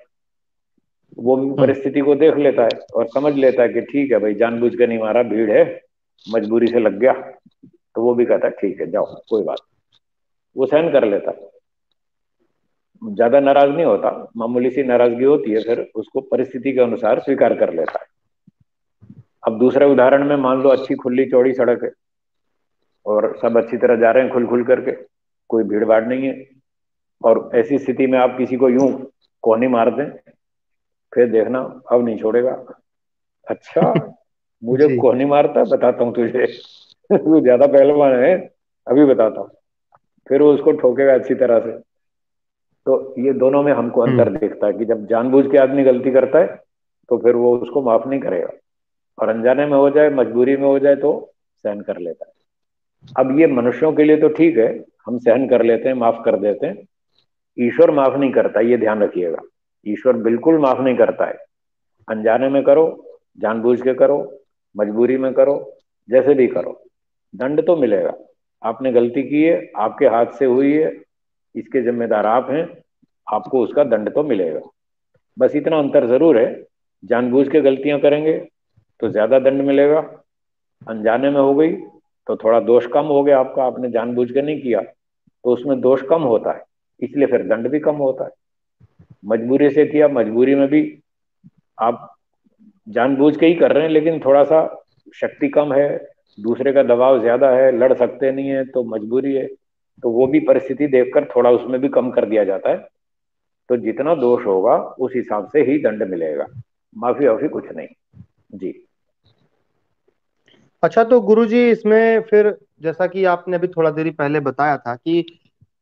वो भी हम्म। परिस्थिति को देख लेता है और समझ लेता है कि ठीक है भाई, जानबूझ के नहीं मारा, भीड़ है, मजबूरी से लग गया। तो वो भी कहता है ठीक है, जाओ कोई बात। वो सहन कर लेता है, ज्यादा नाराज नहीं होता। मामूली सी नाराजगी होती है, फिर उसको परिस्थिति के अनुसार स्वीकार कर लेता है। अब दूसरे उदाहरण में मान लो अच्छी खुली चौड़ी सड़क है और सब अच्छी तरह जा रहे हैं खुल खुल करके, कोई भीड़ भाड़ नहीं है। और ऐसी स्थिति में आप किसी को यूं कोहनी मार दें, फिर देखना अब नहीं छोड़ेगा। अच्छा, मुझे जी। कोहनी मारता, बताता हूँ तुझे। तू ज्यादा पहलवान है, अभी बताता हूँ। फिर वो उसको ठोकेगा अच्छी तरह से। तो ये दोनों में हमको अंतर हम्म। दिखता है कि जब जानबूझ के आदमी गलती करता है तो फिर वो उसको माफ नहीं करेगा, और अनजाने में हो जाए, मजबूरी में हो जाए तो सहन कर लेता है। अब ये मनुष्यों के लिए तो ठीक है, हम सहन कर लेते हैं, माफ कर देते हैं। ईश्वर माफ नहीं करता, ये ध्यान रखिएगा। ईश्वर बिल्कुल माफ नहीं करता है। अनजाने में करो, जानबूझ के करो, मजबूरी में करो, जैसे भी करो, दंड तो मिलेगा। आपने गलती की है, आपके हाथ से हुई है, इसके जिम्मेदार आप हैं, आपको उसका दंड तो मिलेगा। बस इतना अंतर जरूर है, जानबूझ के गलतियां करेंगे तो ज्यादा दंड मिलेगा, अनजाने में हो गई तो थोड़ा दोष कम हो गया आपका, आपने जानबूझ के नहीं किया तो उसमें दोष कम होता है, इसलिए फिर दंड भी कम होता है। मजबूरी से किया, मजबूरी में भी आप जानबूझ के ही कर रहे हैं, लेकिन थोड़ा सा शक्ति कम है, दूसरे का दबाव ज्यादा है, लड़ सकते नहीं है तो मजबूरी है, तो वो भी परिस्थिति देखकर थोड़ा उसमें भी कम कर दिया जाता है। तो जितना दोष होगा उस हिसाब से ही दंड मिलेगा, माफी वाफी कुछ नहीं। जी। अच्छा, तो गुरुजी इसमें फिर जैसा कि आपने अभी थोड़ा देरी पहले बताया था कि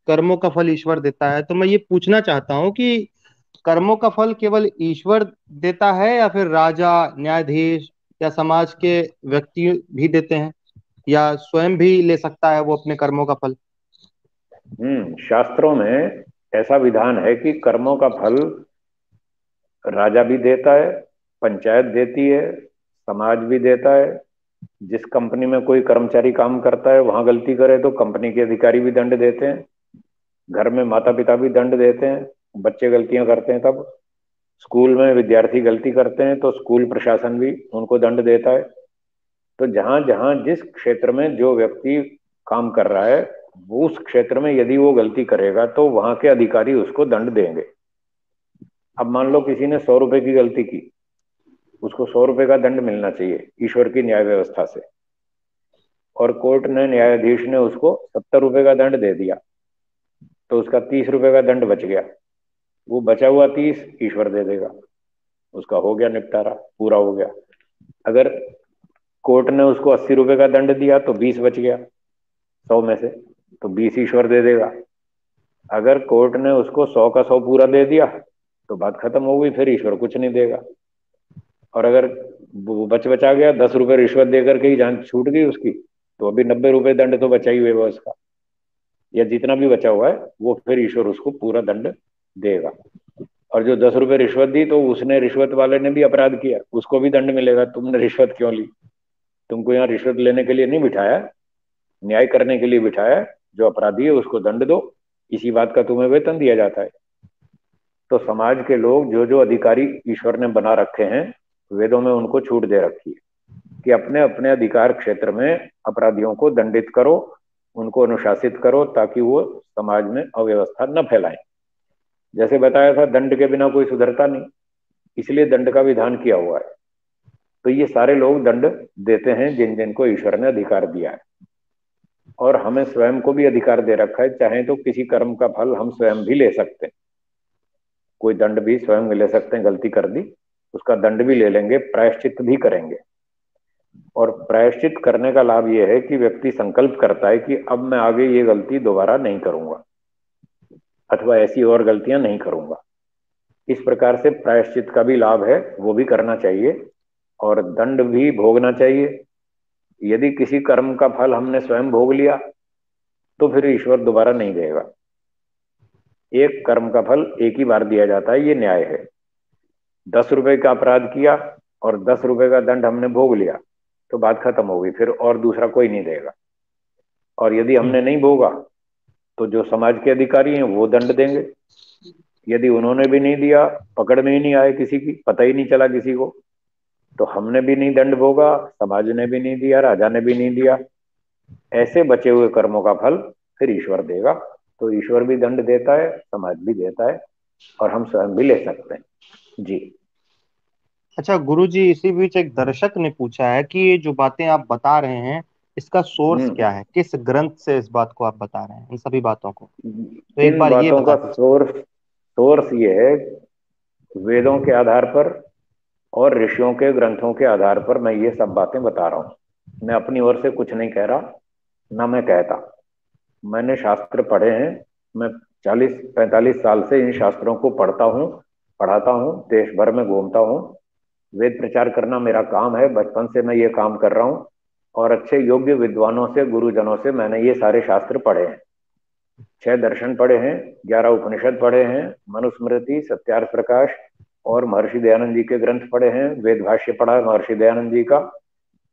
कर्मों का फल ईश्वर देता है, तो मैं ये पूछना चाहता हूँ कि कर्मों का फल केवल ईश्वर देता है या फिर राजा, न्यायाधीश या समाज के व्यक्ति भी देते हैं, या स्वयं भी ले सकता है वो अपने कर्मों का फल? शास्त्रों में ऐसा विधान है कि कर्मों का फल राजा भी देता है, पंचायत देती है, समाज भी देता है। जिस कंपनी में कोई कर्मचारी काम करता है वहां गलती करे तो कंपनी के अधिकारी भी दंड देते हैं, घर में माता पिता भी दंड देते हैं, बच्चे गलतियां करते हैं तब, स्कूल में विद्यार्थी गलती करते हैं तो स्कूल प्रशासन भी उनको दंड देता है। तो जहां जहां जिस क्षेत्र में जो व्यक्ति काम कर रहा है, वो उस क्षेत्र में यदि वो गलती करेगा तो वहां के अधिकारी उसको दंड देंगे। अब मान लो किसी ने 100 रुपए की गलती की, उसको 100 रुपए का दंड मिलना चाहिए ईश्वर की न्याय व्यवस्था से, और कोर्ट ने, न्यायाधीश ने उसको 70 रुपए का दंड दे दिया, तो उसका 30 रुपए का दंड बच गया। वो बचा हुआ 30 ईश्वर दे देगा, उसका हो गया निपटारा, पूरा हो गया। अगर कोर्ट ने उसको 80 रुपए का दंड दिया तो 20 बच गया 100 में से, तो 20 ईश्वर दे देगा। अगर कोर्ट ने उसको 100 का 100 पूरा दे दिया तो बात खत्म हो गई, फिर ईश्वर कुछ नहीं देगा। और अगर वो बचा गया, 10 रुपए रिश्वत देकर के ही जान छूट गई उसकी, तो अभी 90 रुपए दंड तो बचा ही हुआ है उसका, या जितना भी बचा हुआ है वो फिर ईश्वर उसको पूरा दंड देगा। और जो 10 रुपए रिश्वत दी तो उसने, रिश्वत वाले ने भी अपराध किया, उसको भी दंड मिलेगा, तुमने रिश्वत क्यों ली, तुमको यहाँ रिश्वत लेने के लिए नहीं बिठाया, न्याय करने के लिए बिठाया, जो अपराधी है उसको दंड दो, इसी बात का तुम्हें वेतन दिया जाता है। तो समाज के लोग जो जो अधिकारी ईश्वर ने बना रखे हैं, वेदों में उनको छूट दे रखी है कि अपने अपने अधिकार क्षेत्र में अपराधियों को दंडित करो, उनको अनुशासित करो, ताकि वो समाज में अव्यवस्था न फैलाएं। जैसे बताया था, दंड के बिना कोई सुधरता नहीं, इसलिए दंड का विधान किया हुआ है। तो ये सारे लोग दंड देते हैं जिन जिन को ईश्वर ने अधिकार दिया है। और हमें स्वयं को भी अधिकार दे रखा है, चाहे तो किसी कर्म का फल हम स्वयं भी ले सकते हैं, कोई दंड भी स्वयं ले सकते हैं, गलती कर दी उसका दंड भी ले लेंगे, प्रायश्चित भी करेंगे। और प्रायश्चित करने का लाभ यह है कि व्यक्ति संकल्प करता है कि अब मैं आगे ये गलती दोबारा नहीं करूंगा अथवा ऐसी और गलतियां नहीं करूंगा। इस प्रकार से प्रायश्चित का भी लाभ है, वो भी करना चाहिए और दंड भी भोगना चाहिए। यदि किसी कर्म का फल हमने स्वयं भोग लिया तो फिर ईश्वर दोबारा नहीं देगा। एक कर्म का फल एक ही बार दिया जाता है, ये न्याय है। 10 रुपए का अपराध किया और 10 रुपए का दंड हमने भोग लिया तो बात खत्म हो गई, फिर और दूसरा कोई नहीं देगा। और यदि हमने नहीं भोगा तो जो समाज के अधिकारी हैं वो दंड देंगे। यदि उन्होंने भी नहीं दिया, पकड़ में ही नहीं आए किसी की, पता ही नहीं चला किसी को, तो हमने भी नहीं दंड भोगा, समाज ने भी नहीं दिया, राजा ने भी नहीं दिया। ऐसे बचे हुए कर्मों का फल फिर ईश्वर देगा। तो ईश्वर भी दंड देता है, समाज भी देता है और हम स्वयं भी ले सकते हैं। जी। अच्छा गुरुजी, इसी बीच एक दर्शक ने पूछा है कि ये जो बातें आप बता रहे हैं, इसका सोर्स हम्म। क्या है, किस ग्रंथ से इस बात को आप बता रहे हैं, इन सभी बातों को? तो एक इन बार ये बातों बता का दीजिए। सोर्स सोर्स ये है, वेदों के आधार पर और ऋषियों के ग्रंथों के आधार पर मैं ये सब बातें बता रहा हूँ। मैं अपनी ओर से कुछ नहीं कह रहा, ना मैं कहता। मैंने शास्त्र पढ़े हैं। मैं 40-45 साल से इन शास्त्रों को पढ़ता हूँ, पढ़ाता हूँ, देश भर में घूमता हूँ। वेद प्रचार करना मेरा काम है, बचपन से मैं ये काम कर रहा हूँ। और अच्छे योग्य विद्वानों से, गुरुजनों से मैंने ये सारे शास्त्र पढ़े हैं। 6 दर्शन पढ़े हैं, 11 उपनिषद पढ़े हैं, मनुस्मृति, सत्यार्थ प्रकाश और महर्षि दयानंद जी के ग्रंथ पढ़े हैं, वेद भाष्य पढ़ा है महर्षि दयानंद जी का।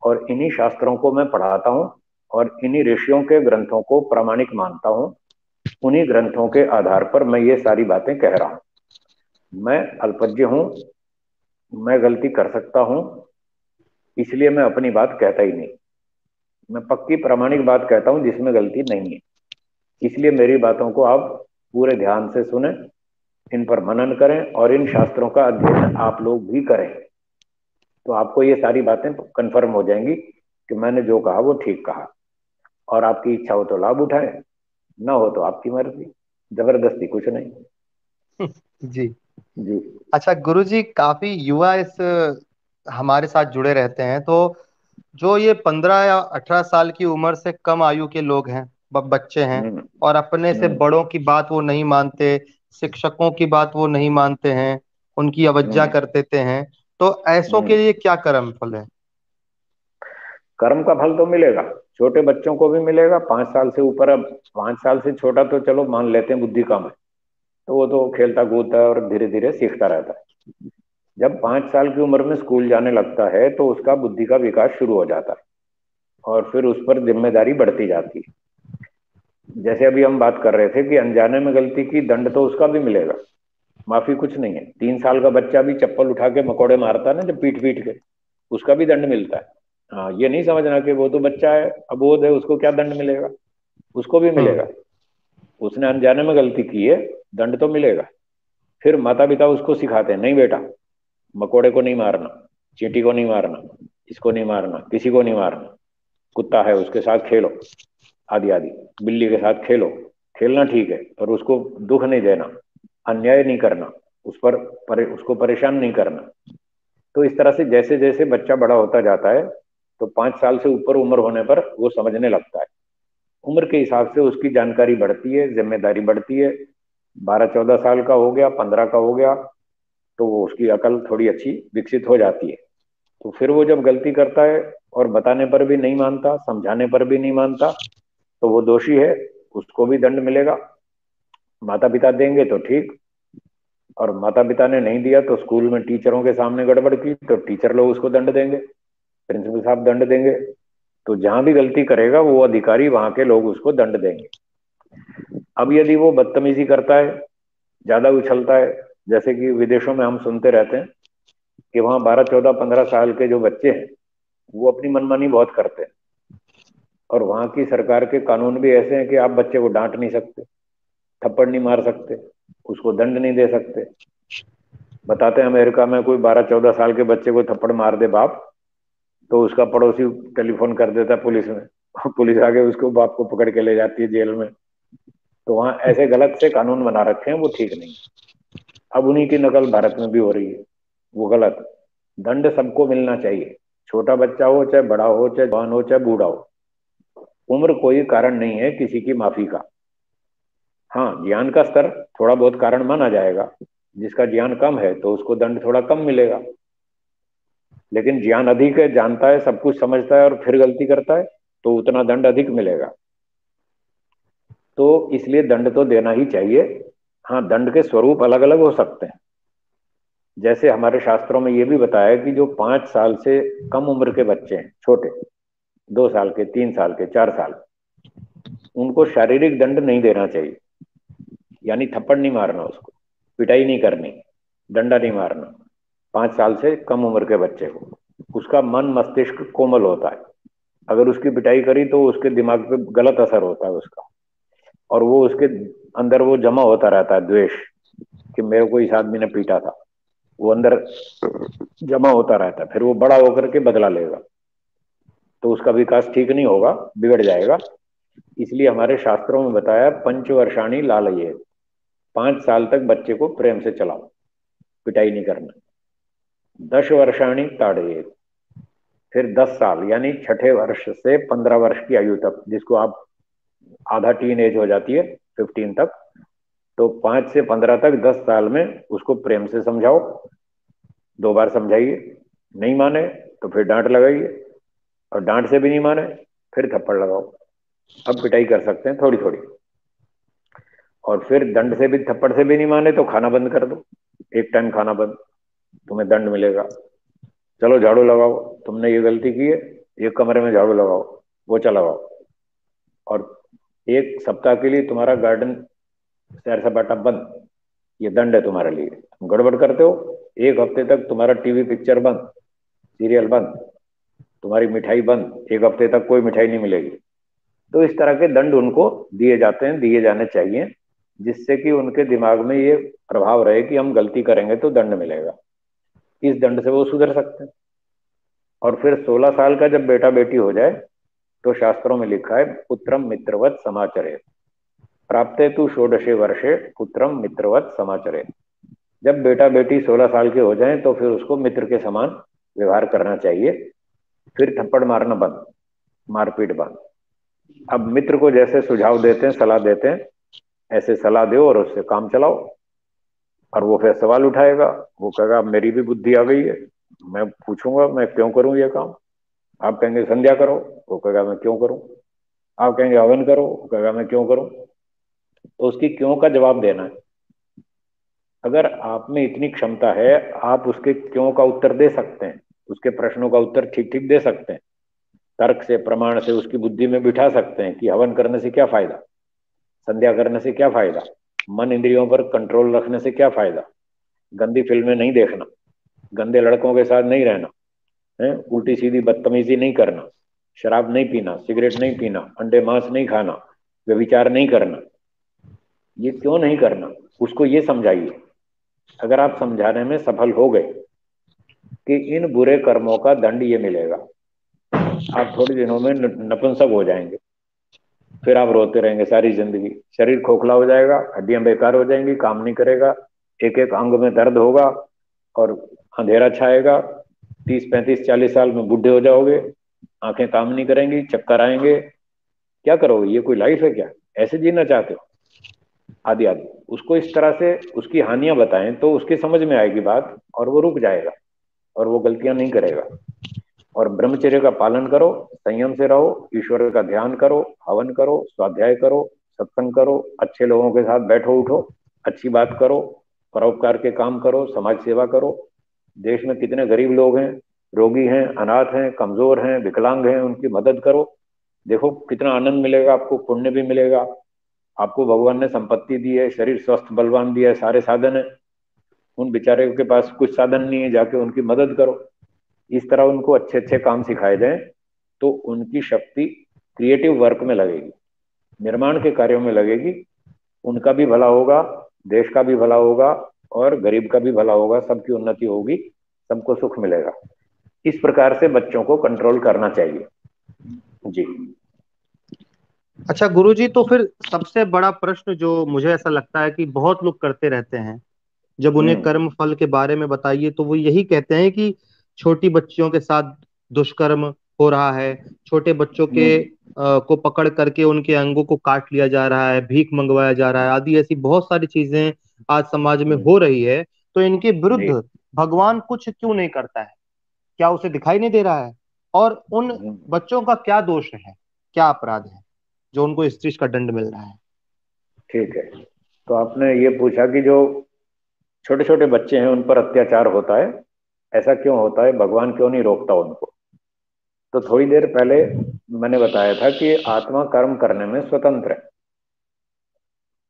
और इन्हीं शास्त्रों को मैं पढ़ाता हूँ और इन्हीं ऋषियों के ग्रंथों को प्रामाणिक मानता हूँ। उन्हीं ग्रंथों के आधार पर मैं ये सारी बातें कह रहा हूँ। मैं अल्पज्ञ हूँ, मैं गलती कर सकता हूँ, इसलिए मैं अपनी बात कहता ही नहीं। मैं पक्की प्रामाणिक बात कहता हूँ जिसमें गलती नहीं है। इसलिए मेरी बातों को आप पूरे ध्यान से सुने, इन पर मनन करें और इन शास्त्रों का अध्ययन आप लोग भी करें। तो आपको ये सारी बातें कंफर्म हो जाएंगी कि मैंने जो कहा वो ठीक कहा। और आपकी इच्छा हो तो लाभ उठाएं, ना हो तो आपकी मर्जी, जबरदस्ती कुछ नहीं। जी। जी। अच्छा गुरुजी, काफी युवा इस हमारे साथ जुड़े रहते हैं, तो जो ये 15 या 18 साल की उम्र से कम आयु के लोग हैं, बच्चे हैं, हम्म। और अपने से हम्म। बड़ों की बात वो नहीं मानते, शिक्षकों की बात वो नहीं मानते हैं, उनकी अवज्ञा हम्म। कर देते हैं, तो ऐसों के हम्म। लिए क्या कर्म फल है? कर्म का फल तो मिलेगा, छोटे बच्चों को भी मिलेगा। 5 साल से ऊपर, अब 5 साल से छोटा तो चलो मान लेते हैं बुद्धि कम है, तो वो तो खेलता कूदता है और धीरे धीरे सीखता रहता है। जब 5 साल की उम्र में स्कूल जाने लगता है तो उसका बुद्धि का विकास शुरू हो जाता है और फिर उस पर जिम्मेदारी बढ़ती जाती है। जैसे अभी हम बात कर रहे थे कि अनजाने में गलती की, दंड तो उसका भी मिलेगा, माफी कुछ नहीं है। 3 साल का बच्चा भी चप्पल उठा के मकोड़े मारता है ना जब पीट पीट के, उसका भी दंड मिलता है। हाँ, ये नहीं समझना कि वो तो बच्चा है, अबोध है, उसको क्या दंड मिलेगा। उसको भी हम्म। मिलेगा। उसने अनजाने में गलती की है, दंड तो मिलेगा। फिर माता पिता उसको सिखाते हैं, नहीं बेटा, मकोड़े को नहीं मारना, चींटी को नहीं मारना, इसको नहीं मारना, किसी को नहीं मारना, कुत्ता है उसके साथ खेलो, आदि आदि, बिल्ली के साथ खेलो। खेलना ठीक है पर उसको दुख नहीं देना, अन्याय नहीं करना, उसको परेशान नहीं करना। तो इस तरह से जैसे जैसे बच्चा बड़ा होता जाता है तो 5 साल से ऊपर उम्र होने पर वो समझने लगता है। उम्र के हिसाब से उसकी जानकारी बढ़ती है, जिम्मेदारी बढ़ती है। 12-14 साल का हो गया, 15 का हो गया, तो वो उसकी अकल थोड़ी अच्छी विकसित हो जाती है। तो फिर वो जब गलती करता है और बताने पर भी नहीं मानता, समझाने पर भी नहीं मानता, तो वो दोषी है, उसको भी दंड मिलेगा। माता पिता देंगे तो ठीक, और माता पिता ने नहीं दिया तो स्कूल में टीचरों के सामने गड़बड़ की तो टीचर लोग उसको दंड देंगे, प्रिंसिपल साहब दंड देंगे। तो जहां भी गलती करेगा वो अधिकारी, वहां के लोग उसको दंड देंगे। अब यदि वो बदतमीजी करता है, ज्यादा उछलता है, जैसे कि विदेशों में हम सुनते रहते हैं कि वहां 12-14-15 साल के जो बच्चे हैं वो अपनी मनमानी बहुत करते हैं। और वहां की सरकार के कानून भी ऐसे हैं कि आप बच्चे को डांट नहीं सकते, थप्पड़ नहीं मार सकते, उसको दंड नहीं दे सकते। बताते हैं अमेरिका में कोई 12-14 साल के बच्चे को थप्पड़ मार दे बाप, तो उसका पड़ोसी टेलीफोन कर देता है पुलिस में, पुलिस आके उसको बाप को पकड़ के ले जाती है जेल में। तो वहां ऐसे गलत से कानून बना रखे हैं, वो ठीक नहीं। अब उन्हीं की नकल भारत में भी हो रही है, वो गलत। दंड सबको मिलना चाहिए, छोटा बच्चा हो चाहे बड़ा हो, चाहे जवान हो चाहे बूढ़ा हो, उम्र कोई कारण नहीं है किसी की माफी का। हाँ, ज्ञान का स्तर थोड़ा बहुत कारण माना जाएगा। जिसका ज्ञान कम है तो उसको दंड थोड़ा कम मिलेगा, लेकिन ज्ञान अधिक है, जानता है, सब कुछ समझता है और फिर गलती करता है, तो उतना दंड अधिक मिलेगा। तो इसलिए दंड तो देना ही चाहिए। हाँ, दंड के स्वरूप अलग अलग हो सकते हैं। जैसे हमारे शास्त्रों में ये भी बताया है कि जो 5 साल से कम उम्र के बच्चे हैं, छोटे, 2 साल के, 3 साल के, 4 साल, उनको शारीरिक दंड नहीं देना चाहिए। यानी थप्पड़ नहीं मारना, उसको पिटाई नहीं करनी, डंडा नहीं मारना। 5 साल से कम उम्र के बच्चे को, उसका मन मस्तिष्क कोमल होता है। अगर उसकी पिटाई करी तो उसके दिमाग पे गलत असर होता है उसका, और वो उसके अंदर वो जमा होता रहता है द्वेष, कि मेरे को इस आदमी ने पीटा था। वो अंदर जमा होता रहता है, फिर वो बड़ा होकर के बदला लेगा, तो उसका विकास ठीक नहीं होगा, बिगड़ जाएगा। इसलिए हमारे शास्त्रों में बताया, पंचवर्षाणी लालये, 5 साल तक बच्चे को प्रेम से चलाओ, पिटाई नहीं करना। 10 वर्षाणी ताड़ये, फिर 10 साल यानी छठे वर्ष से 15 वर्ष की आयु तक, जिसको आप आधा टीन एज हो जाती है, 15 तक, तो 5 से 15 तक 10 साल में उसको प्रेम से समझाओ। 2 बार समझाइए, नहीं माने तो फिर डांट लगाइए, और डांट से भी नहीं माने फिर थप्पड़ लगाओ। अब पिटाई कर सकते हैं थोड़ी थोड़ी। और फिर दंड से भी, थप्पड़ से भी नहीं माने तो खाना बंद कर दो, एक टाइम खाना बंद, तुम्हें दंड मिलेगा। चलो झाड़ू लगाओ, तुमने ये गलती की है, एक कमरे में झाड़ू लगाओ, पोछा लगाओ, और 1 सप्ताह के लिए तुम्हारा गार्डन सैर सपाटा बंद। ये दंड है तुम्हारे लिए, तुम गड़बड़ करते हो। 1 हफ्ते तक तुम्हारा टीवी पिक्चर बंद, सीरियल बंद, तुम्हारी मिठाई बंद, 1 हफ्ते तक कोई मिठाई नहीं मिलेगी। तो इस तरह के दंड उनको दिए जाते हैं, दिए जाने चाहिए, जिससे कि उनके दिमाग में ये प्रभाव रहे कि हम गलती करेंगे तो दंड मिलेगा। इस दंड से वो सुधर सकते हैं। और फिर 16 साल का जब बेटा बेटी हो जाए, तो शास्त्रों में लिखा है, पुत्रम मित्रवत समाचरे, प्राप्ते तु षोडशे वर्षे पुत्रम मित्रवत समाचरे। जब बेटा बेटी 16 साल के हो जाएं तो फिर उसको मित्र के समान व्यवहार करना चाहिए। फिर थप्पड़ मारना बंद, मारपीट बंद। अब मित्र को जैसे सुझाव देते हैं, सलाह देते हैं, ऐसे सलाह दो और उससे काम चलाओ। और वो फिर सवाल उठाएगा, वो कहेगा अब मेरी भी बुद्धि आ गई है, मैं पूछूंगा मैं क्यों करूं ये काम। आप कहेंगे संध्या करो, वो कहेगा मैं क्यों करूं। आप कहेंगे हवन करो, वो कहेगा मैं क्यों करूं। तो उसकी क्यों का जवाब देना है। अगर आप में इतनी क्षमता है, आप उसके क्यों का उत्तर दे सकते हैं, उसके प्रश्नों का उत्तर ठीक ठीक दे सकते हैं, तर्क से, प्रमाण से उसकी बुद्धि में बिठा सकते हैं कि हवन करने से क्या फायदा, संध्या करने से क्या फायदा, मन इंद्रियों पर कंट्रोल रखने से क्या फायदा, गंदी फिल्में नहीं देखना, गंदे लड़कों के साथ नहीं रहना है, उल्टी सीधी बदतमीजी नहीं करना, शराब नहीं पीना, सिगरेट नहीं पीना, अंडे मांस नहीं खाना, व्यभिचार नहीं करना। ये क्यों नहीं करना, उसको ये समझाइए। अगर आप समझाने में सफल हो गए कि इन बुरे कर्मों का दंड ये मिलेगा, आप थोड़े दिनों में नपुंसक हो जाएंगे। फिर आप रोते रहेंगे सारी जिंदगी, शरीर खोखला हो जाएगा, हड्डियां बेकार हो जाएंगी, काम नहीं करेगा, एक एक अंग में दर्द होगा, और अंधेरा छाएगा। 30 35 40 साल में बूढ़े हो जाओगे, आंखें काम नहीं करेंगी, चक्कर आएंगे। क्या करोगे, ये कोई लाइफ है क्या, ऐसे जीना चाहते हो, आदि आदि। उसको इस तरह से उसकी हानियां बताएं तो उसकी समझ में आएगी बात, और वो रुक जाएगा और वो गलतियां नहीं करेगा। और ब्रह्मचर्य का पालन करो, संयम से रहो, ईश्वर का ध्यान करो, हवन करो, स्वाध्याय करो, सत्संग करो, अच्छे लोगों के साथ बैठो उठो, अच्छी बात करो, परोपकार के काम करो, समाज सेवा करो। देश में कितने गरीब लोग हैं, रोगी हैं, अनाथ हैं, कमजोर हैं, विकलांग हैं, उनकी मदद करो। देखो कितना आनंद मिलेगा आपको, पुण्य भी मिलेगा। आपको भगवान ने संपत्ति दी है, शरीर स्वस्थ बलवान दिया है, सारे साधन है, उन बेचारे के पास कुछ साधन नहीं है, जाके उनकी मदद करो। इस तरह उनको अच्छे अच्छे काम सिखाए जाएं तो उनकी शक्ति क्रिएटिव वर्क में लगेगी, निर्माण के कार्यों में लगेगी। उनका भी भला होगा, देश का भी भला होगा, और गरीब का भी भला होगा, सबकी उन्नति होगी, सबको सुख मिलेगा। इस प्रकार से बच्चों को कंट्रोल करना चाहिए जी। अच्छा गुरुजी, तो फिर सबसे बड़ा प्रश्न जो मुझे ऐसा लगता है कि बहुत लोग करते रहते हैं, जब उन्हें हम्म। कर्म फल के बारे में बताइए तो वो यही कहते हैं कि छोटी बच्चियों के साथ दुष्कर्म हो रहा है, छोटे बच्चों के हम्म। को पकड़ करके उनके अंगों को काट लिया जा रहा है, भीख मंगवाया जा रहा है, आदि ऐसी बहुत सारी चीजें आज समाज में हम्म। हो रही है। तो इनके जी। विरुद्ध भगवान कुछ क्यों नहीं करता है? क्या उसे दिखाई नहीं दे रहा है? और उन हम्म। बच्चों का क्या दोष है, क्या अपराध है जो उनको इस चीज का दंड मिल रहा है? ठीक है। तो आपने ये पूछा कि जो छोटे छोटे बच्चे हैं उन पर अत्याचार होता है, ऐसा क्यों होता है, भगवान क्यों नहीं रोकता उनको? तो थोड़ी देर पहले मैंने बताया था कि आत्मा कर्म करने में स्वतंत्र है,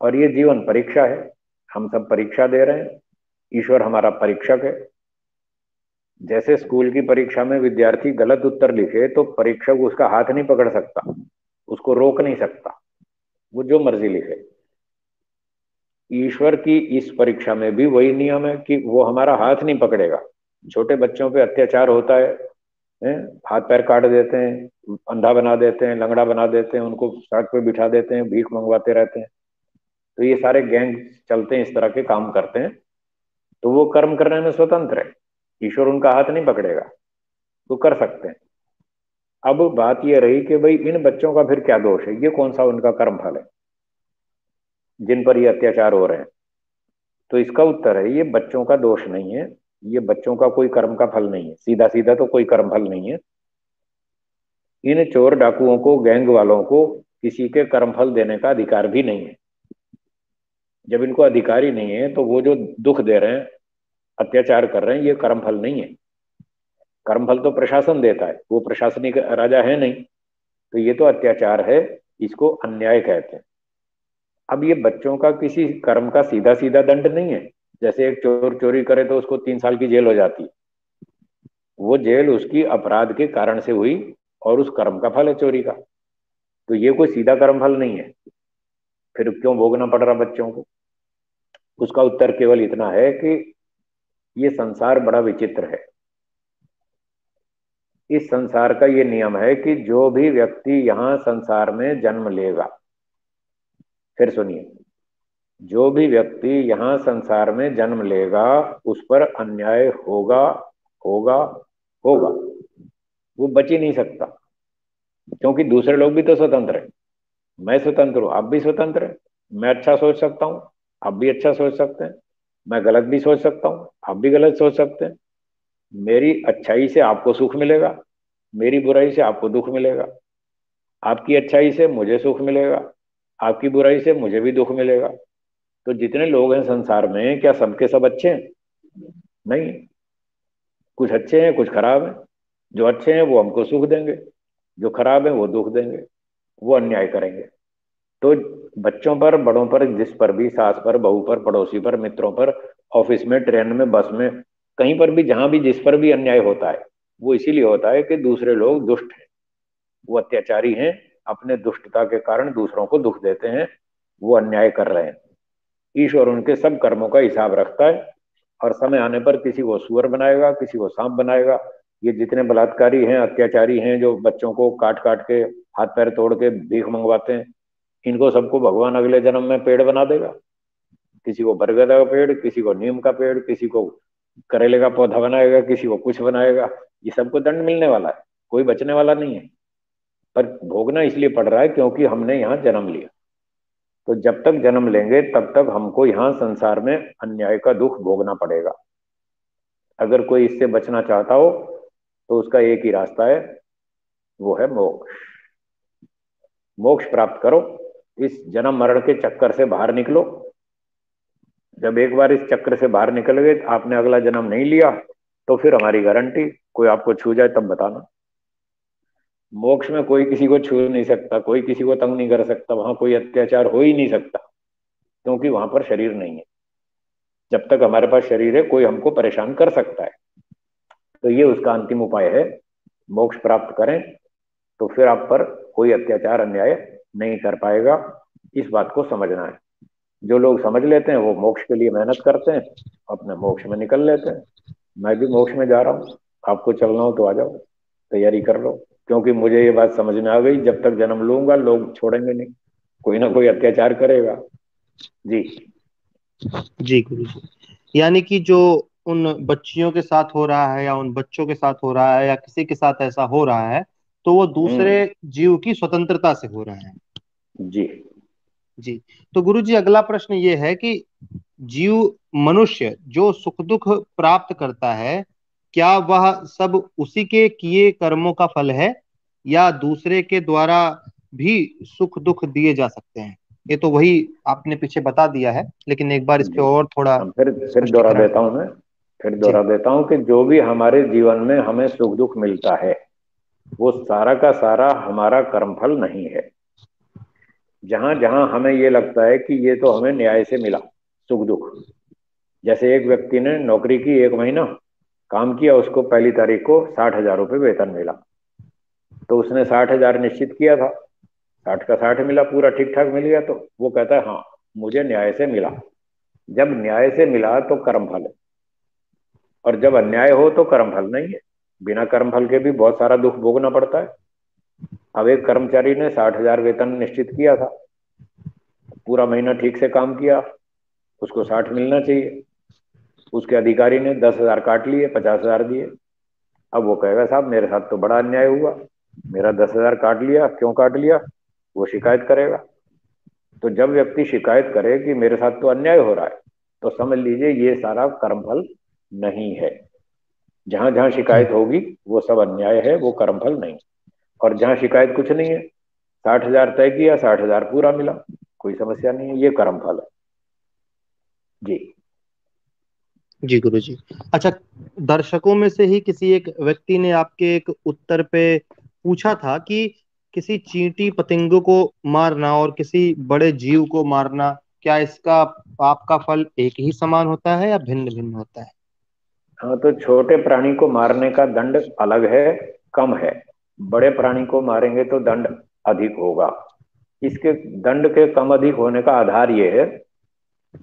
और ये जीवन परीक्षा है। हम सब परीक्षा दे रहे हैं, ईश्वर हमारा परीक्षक है। जैसे स्कूल की परीक्षा में विद्यार्थी गलत उत्तर लिखे तो परीक्षक उसका हाथ नहीं पकड़ सकता, उसको रोक नहीं सकता, वो जो मर्जी लिखे। ईश्वर की इस परीक्षा में भी वही नियम है कि वो हमारा हाथ नहीं पकड़ेगा। छोटे बच्चों पे अत्याचार होता है, हैं? हाथ पैर काट देते हैं, अंधा बना देते हैं, लंगड़ा बना देते हैं, उनको सड़क पे बिठा देते हैं, भीख मंगवाते रहते हैं। तो ये सारे गैंग चलते हैं, इस तरह के काम करते हैं। तो वो कर्म करने में स्वतंत्र है, ईश्वर उनका हाथ नहीं पकड़ेगा, तो कर सकते हैं। अब बात ये रही कि भाई इन बच्चों का फिर क्या दोष है, ये कौन सा उनका कर्म फल है जिन पर ये अत्याचार हो रहे हैं? तो इसका उत्तर है, ये बच्चों का दोष नहीं है, ये बच्चों का कोई कर्म का फल नहीं है, सीधा सीधा तो कोई कर्म फल नहीं है। इन चोर डाकुओं को, गैंग वालों को किसी के कर्म फल देने का अधिकार भी नहीं है। जब इनको अधिकार ही नहीं है तो वो जो दुख दे रहे हैं, अत्याचार कर रहे हैं, ये कर्म फल नहीं है। कर्म फल तो प्रशासन देता है, वो प्रशासनिक राजा है नहीं। तो ये तो अत्याचार है, इसको अन्याय कहते हैं। अब ये बच्चों का किसी कर्म का सीधा सीधा दंड नहीं है। जैसे एक चोर चोरी करे तो उसको 3 साल की जेल हो जाती है, वो जेल उसकी अपराध के कारण से हुई, और उस कर्म का फल है चोरी का। तो ये कोई सीधा कर्म फल नहीं है, फिर क्यों भोगना पड़ रहा बच्चों को? उसका उत्तर केवल इतना है कि ये संसार बड़ा विचित्र है। इस संसार का ये नियम है कि जो भी व्यक्ति यहां संसार में जन्म लेगा, फिर सुनिए, जो भी व्यक्ति यहां संसार में जन्म लेगा उस पर अन्याय होगा, होगा, होगा। वो बच ही नहीं सकता, क्योंकि दूसरे लोग भी तो स्वतंत्र हैं। मैं स्वतंत्र हूं, आप भी स्वतंत्र हैं। मैं अच्छा सोच सकता हूं, आप भी अच्छा सोच सकते हैं। मैं गलत भी सोच सकता हूं, आप भी गलत सोच सकते हैं। मेरी अच्छाई से आपको सुख मिलेगा, मेरी बुराई से आपको दुख मिलेगा। आपकी अच्छाई से मुझे सुख मिलेगा, आपकी बुराई से मुझे भी दुख मिलेगा। तो जितने लोग हैं संसार में, क्या सबके सब अच्छे हैं? नहीं, कुछ अच्छे हैं, कुछ खराब हैं। जो अच्छे हैं वो हमको सुख देंगे, जो खराब है वो दुख देंगे, वो अन्याय करेंगे। तो बच्चों पर, बड़ों पर, जिस पर भी, सास पर, बहू पर, पड़ोसी पर, मित्रों पर, ऑफिस में, ट्रेन में, बस में, कहीं पर भी, जहां भी, जिस पर भी अन्याय होता है, वो इसीलिए होता है कि दूसरे लोग दुष्ट हैं, वो अत्याचारी हैं, अपने दुष्टता के कारण दूसरों को दुख देते हैं, वो अन्याय कर रहे हैं। ईश्वर उनके सब कर्मों का हिसाब रखता है, और समय आने पर किसी को सुअर बनाएगा, किसी को सांप बनाएगा। ये जितने बलात्कारी हैं, अत्याचारी हैं, जो बच्चों को काट काट के, हाथ पैर तोड़ के भीख मंगवाते हैं, इनको सबको भगवान अगले जन्म में पेड़ बना देगा। किसी को बरगद का पेड़, किसी को नीम का पेड़, किसी को करेले का पौधा बनाएगा, किसी को कुछ बनाएगा। ये सबको दंड मिलने वाला है, कोई बचने वाला नहीं है। पर भोगना इसलिए पड़ रहा है क्योंकि हमने यहाँ जन्म लिया। तो जब तक जन्म लेंगे तब तक हमको यहाँ संसार में अन्याय का दुख भोगना पड़ेगा। अगर कोई इससे बचना चाहता हो तो उसका एक ही रास्ता है, वो है मोक्ष। मोक्ष प्राप्त करो, इस जन्म मरण के चक्कर से बाहर निकलो। जब एक बार इस चक्र से बाहर निकल गए, आपने अगला जन्म नहीं लिया, तो फिर हमारी गारंटी, कोई आपको छू जाए तब बताना। मोक्ष में कोई किसी को छू नहीं सकता, कोई किसी को तंग नहीं कर सकता, वहां कोई अत्याचार हो ही नहीं सकता, क्योंकि वहां पर शरीर नहीं है। जब तक हमारे पास शरीर है कोई हमको परेशान कर सकता है। तो ये उसका अंतिम उपाय है, मोक्ष प्राप्त करें तो फिर आप पर कोई अत्याचार, अन्याय नहीं कर पाएगा। इस बात को समझना है। जो लोग समझ लेते हैं वो मोक्ष के लिए मेहनत करते हैं, अपने मोक्ष में निकल लेते हैं। मैं भी मोक्ष में जा रहा हूँ, आपको चलना हो तो आ जाओ, तैयारी कर लो। क्योंकि मुझे ये बात समझ में आ गई, जब तक जन्म लूंगा लोग छोड़ेंगे नहीं, कोई ना कोई अत्याचार करेगा। जी। जी गुरु जी, यानी कि जो उन बच्चियों के साथ हो रहा है या उन बच्चों के साथ हो रहा है या किसी के साथ ऐसा हो रहा है, तो वो दूसरे हम्म। जीव की स्वतंत्रता से हो रहा है। जी। जी। तो गुरु जी, अगला प्रश्न ये है कि जीव मनुष्य जो सुख दुख प्राप्त करता है, क्या वह सब उसी के किए कर्मों का फल है, या दूसरे के द्वारा भी सुख दुख दिए जा सकते हैं? ये तो वही आपने पीछे बता दिया है, लेकिन एक बार इस पे जी। और थोड़ा अब फिर दोहरा स्पष्टीकरण। देता हूं मैं। फिर जी। दोहरा देता हूं कि जो भी हमारे जीवन में हमें सुख दुख मिलता है, वो सारा का सारा हमारा कर्मफल नहीं है। जहां जहां हमें ये लगता है कि ये तो हमें न्याय से मिला सुख दुख, जैसे एक व्यक्ति ने नौकरी की, 1 महीना काम किया, उसको पहली तारीख को 60,000 रुपये वेतन मिला। तो उसने 60,000 निश्चित किया था, 60 का 60 मिला, पूरा ठीक ठाक मिल गया। तो वो कहता है हाँ, मुझे न्याय से मिला। जब न्याय से मिला तो कर्मफल है, और जब अन्याय हो तो कर्मफल नहीं है। बिना कर्मफल के भी बहुत सारा दुख भोगना पड़ता है। अब एक कर्मचारी ने 60,000 वेतन निश्चित किया था, पूरा महीना ठीक से काम किया, उसको 60 मिलना चाहिए। उसके अधिकारी ने 10,000 काट लिए, 50,000 दिए। अब वो कहेगा साहब मेरे साथ तो बड़ा अन्याय हुआ, मेरा 10,000 काट लिया, क्यों काट लिया? वो शिकायत करेगा। तो जब व्यक्ति शिकायत करे कि मेरे साथ तो अन्याय हो रहा है, तो समझ लीजिए ये सारा कर्मफल नहीं है। जहां जहां हम्म। शिकायत होगी वो सब अन्याय है, वो कर्मफल नहीं। और जहां शिकायत कुछ नहीं है, 60,000 तय किया, 60,000 पूरा मिला, कोई समस्या नहीं है, ये कर्मफल है। जी। जी गुरु जी। अच्छा, दर्शकों में से ही किसी एक व्यक्ति ने आपके एक उत्तर पे पूछा था कि किसी चींटी पतंगों को मारना और किसी बड़े जीव को मारना, क्या इसका पाप का फल एक ही समान होता है या भिन्न भिन्न होता है? हाँ, तो छोटे प्राणी को मारने का दंड अलग है, कम है। बड़े प्राणी को मारेंगे तो दंड अधिक होगा। इसके दंड के कम अधिक होने का आधार यह है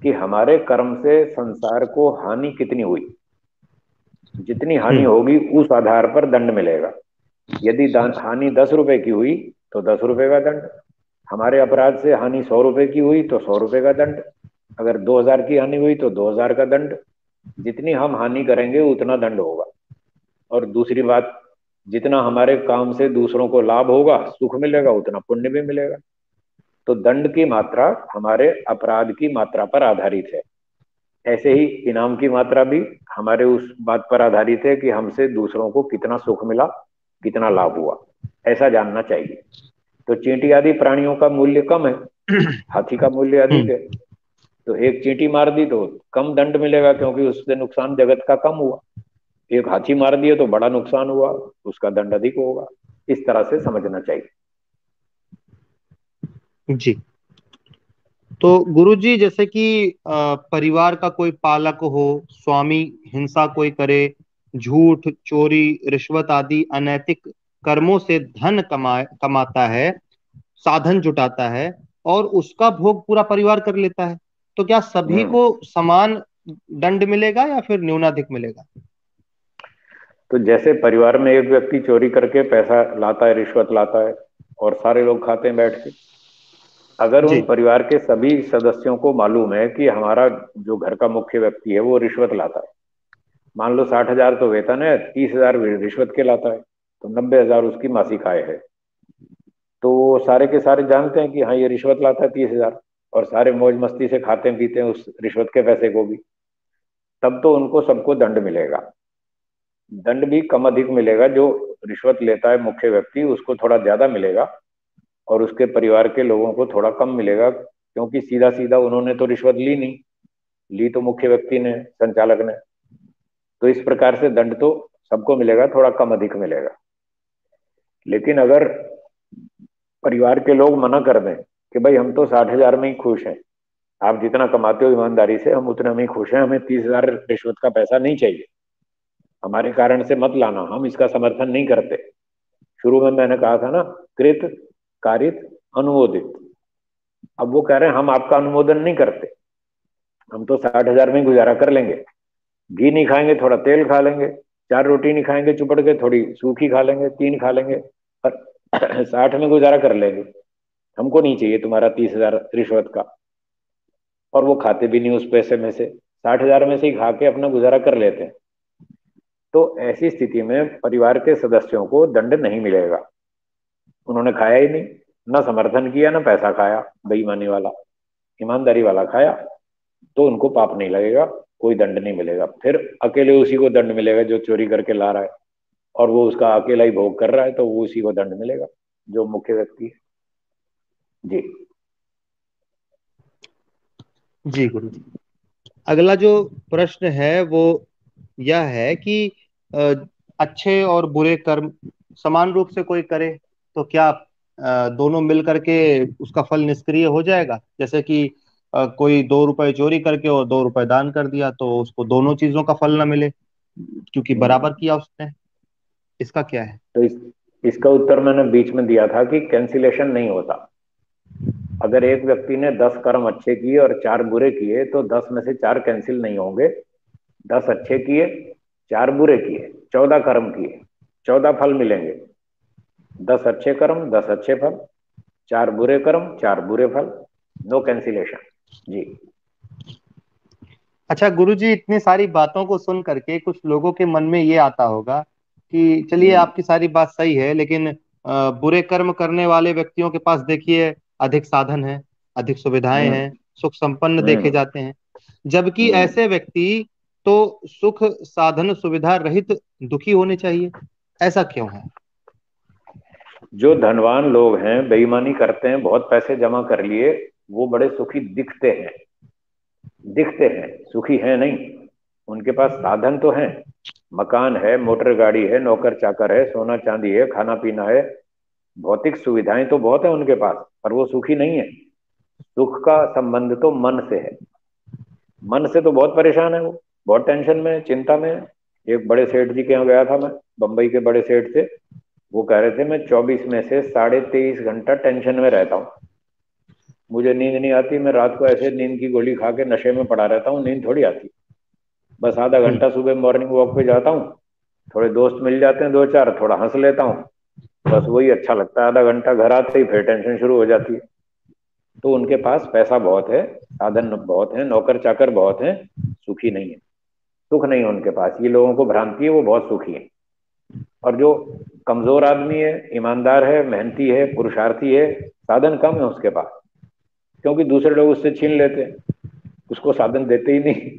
कि हमारे कर्म से संसार को हानि कितनी हुई। जितनी हानि हम्म। होगी उस आधार पर दंड मिलेगा। यदि हानि 10 रुपए की हुई तो 10 रुपए का दंड। हमारे अपराध से हानि 100 रुपए की हुई तो 100 रुपए का दंड। अगर 2,000 की हानि हुई तो 2,000 का दंड। जितनी हम हानि करेंगे उतना दंड होगा। और दूसरी बात, जितना हमारे काम से दूसरों को लाभ होगा, सुख मिलेगा, उतना पुण्य भी मिलेगा। तो दंड की मात्रा हमारे अपराध की मात्रा पर आधारित है। ऐसे ही इनाम की मात्रा भी हमारे उस बात पर आधारित है कि हमसे दूसरों को कितना सुख मिला, कितना लाभ हुआ, ऐसा जानना चाहिए। तो चींटी आदि प्राणियों का मूल्य कम है, हाथी का मूल्य अधिक हम्म। है। तो एक चींटी मार दी तो कम दंड मिलेगा, क्योंकि उससे नुकसान जगत का कम हुआ। एक हाथी मार दिए तो बड़ा नुकसान हुआ, उसका दंड अधिक होगा। इस तरह से समझना चाहिए। जी। तो गुरुजी, जैसे कि परिवार का कोई पालक हो, स्वामी हिंसा कोई करे, झूठ चोरी रिश्वत आदि अनैतिक कर्मों से धन कमाता है, साधन जुटाता है, और उसका भोग पूरा परिवार कर लेता है, तो क्या सभी हम्म। को समान दंड मिलेगा या फिर न्यूनाधिक मिलेगा? तो जैसे परिवार में एक व्यक्ति चोरी करके पैसा लाता है, रिश्वत लाता है, और सारे लोग खाते हैं बैठ के। अगर उन जी। परिवार के सभी सदस्यों को मालूम है कि हमारा जो घर का मुख्य व्यक्ति है वो रिश्वत लाता है, मान लो 60,000 तो वेतन है, 30,000 रिश्वत के लाता है, तो 90,000 उसकी मासिक आय है। तो वो सारे के सारे जानते हैं कि हाँ ये रिश्वत लाता है 30,000, और सारे मौज मस्ती से खाते पीते हैं उस रिश्वत के पैसे को भी। तब तो उनको सबको दंड मिलेगा। दंड भी कम अधिक मिलेगा। जो रिश्वत लेता है मुख्य व्यक्ति, उसको थोड़ा ज्यादा मिलेगा, और उसके परिवार के लोगों को थोड़ा कम मिलेगा, क्योंकि सीधा सीधा उन्होंने तो रिश्वत ली नहीं, ली तो मुख्य व्यक्ति ने, संचालक ने। तो इस प्रकार से दंड तो सबको मिलेगा, थोड़ा कम अधिक मिलेगा। लेकिन अगर परिवार के लोग मना कर दें कि भाई हम तो 60,000 में ही खुश हैं, आप जितना कमाते हो ईमानदारी से, हम उतना में ही खुश हैं, हमें 30,000 रिश्वत का पैसा नहीं चाहिए, हमारे कारण से मत लाना, हम इसका समर्थन नहीं करते। शुरू में मैंने कहा था ना, कृत कारित अनुमोदित। अब वो कह रहे हैं हम आपका अनुमोदन नहीं करते, हम तो 60,000 में ही गुजारा कर लेंगे। घी नहीं खाएंगे, थोड़ा तेल खा लेंगे, 4 रोटी नहीं खाएंगे चुपड़ के, थोड़ी सूखी खा लेंगे, 3 खा लेंगे, पर 60 में गुजारा कर लेंगे। हमको नहीं चाहिए तुम्हारा 30,000 रिश्वत का। और वो खाते भी नहीं उस पैसे में से, 60,000 में से ही खा के अपना गुजारा कर लेते हैं। तो ऐसी स्थिति में परिवार के सदस्यों को दंड नहीं मिलेगा। उन्होंने खाया ही नहीं, ना समर्थन किया ना पैसा खाया, बेईमानी वाला, ईमानदारी वाला खाया, तो उनको पाप नहीं लगेगा, कोई दंड नहीं मिलेगा। फिर अकेले उसी को दंड मिलेगा जो चोरी करके ला रहा है, और वो उसका अकेला ही भोग कर रहा है, तो वो उसी को दंड मिलेगा, जो मुख्य व्यक्ति है। जी। जी गुरु जी। अगला जो प्रश्न है वो यह है कि अ, अच्छे और बुरे कर्म समान रूप से कोई करे तो क्या दोनों मिल करके उसका फल निष्क्रिय हो जाएगा? जैसे कि कोई 2 रुपए चोरी करके और 2 रुपए दान कर दिया तो उसको दोनों चीजों का फल ना मिले, क्योंकि बराबर हम्म। किया उसने। इसका क्या है? तो इसका उत्तर मैंने बीच में दिया था कि कैंसिलेशन नहीं होता। अगर एक व्यक्ति ने 10 कर्म अच्छे किए और 4 बुरे किए, तो 10 में से 4 कैंसिल नहीं होंगे। 10 अच्छे किए, 4 बुरे किए, 14 कर्म किए, 14 फल मिलेंगे। 10 अच्छे कर्म, 10 अच्छे फल, 4 बुरे कर्म, 4 बुरे फल। No cancellation. जी। अच्छा गुरु जी, इतनी सारी बातों को सुन करके कुछ लोगों के मन में ये आता होगा कि चलिए हम्म। आपकी सारी बात सही है, लेकिन बुरे कर्म करने वाले व्यक्तियों के पास देखिए अधिक साधन है, अधिक सुविधाएं हम्म। हैं, सुख संपन्न देखे हम्म। जाते हैं, जबकि हम्म। ऐसे व्यक्ति तो सुख साधन सुविधा रहित दुखी होने चाहिए। ऐसा क्यों है? जो धनवान लोग हैं, बेईमानी करते हैं, बहुत पैसे जमा कर लिए, वो बड़े सुखी दिखते हैं। दिखते हैं, सुखी हैं नहीं। उनके पास साधन तो हैं, मकान है, मोटर गाड़ी है, नौकर चाकर है, सोना चांदी है, खाना पीना है, भौतिक सुविधाएं तो बहुत है उनके पास, पर वो सुखी नहीं है। सुख का संबंध तो मन से है। मन से तो बहुत परेशान है वो, बहुत टेंशन में है, चिंता में है। एक बड़े सेठ जी के यहाँ गया था मैं, बंबई के बड़े सेठ थे। वो कह रहे थे मैं 24 में से 23.5 घंटा टेंशन में रहता हूँ। मुझे नींद नहीं आती, मैं रात को ऐसे नींद की गोली खा के नशे में पड़ा रहता हूँ, नींद थोड़ी आती। बस आधा हम्म। घंटा सुबह मॉर्निंग वॉक पे जाता हूँ, थोड़े दोस्त मिल जाते हैं दो चार, थोड़ा हंस लेता हूँ, बस वही अच्छा लगता है। आधा घंटा घर आते ही फिर टेंशन शुरू हो जाती है। तो उनके पास पैसा बहुत है, साधन बहुत है, नौकर चाकर बहुत हैं, सुखी नहीं है। सुख नहीं है उनके पास, ये लोगों को भ्रांति है, वो बहुत सुखी है। और जो कमजोर आदमी है, ईमानदार है, मेहनती है, पुरुषार्थी है, साधन कम है उसके पास, क्योंकि दूसरे लोग उससे छीन लेते हैं, उसको साधन देते ही नहीं।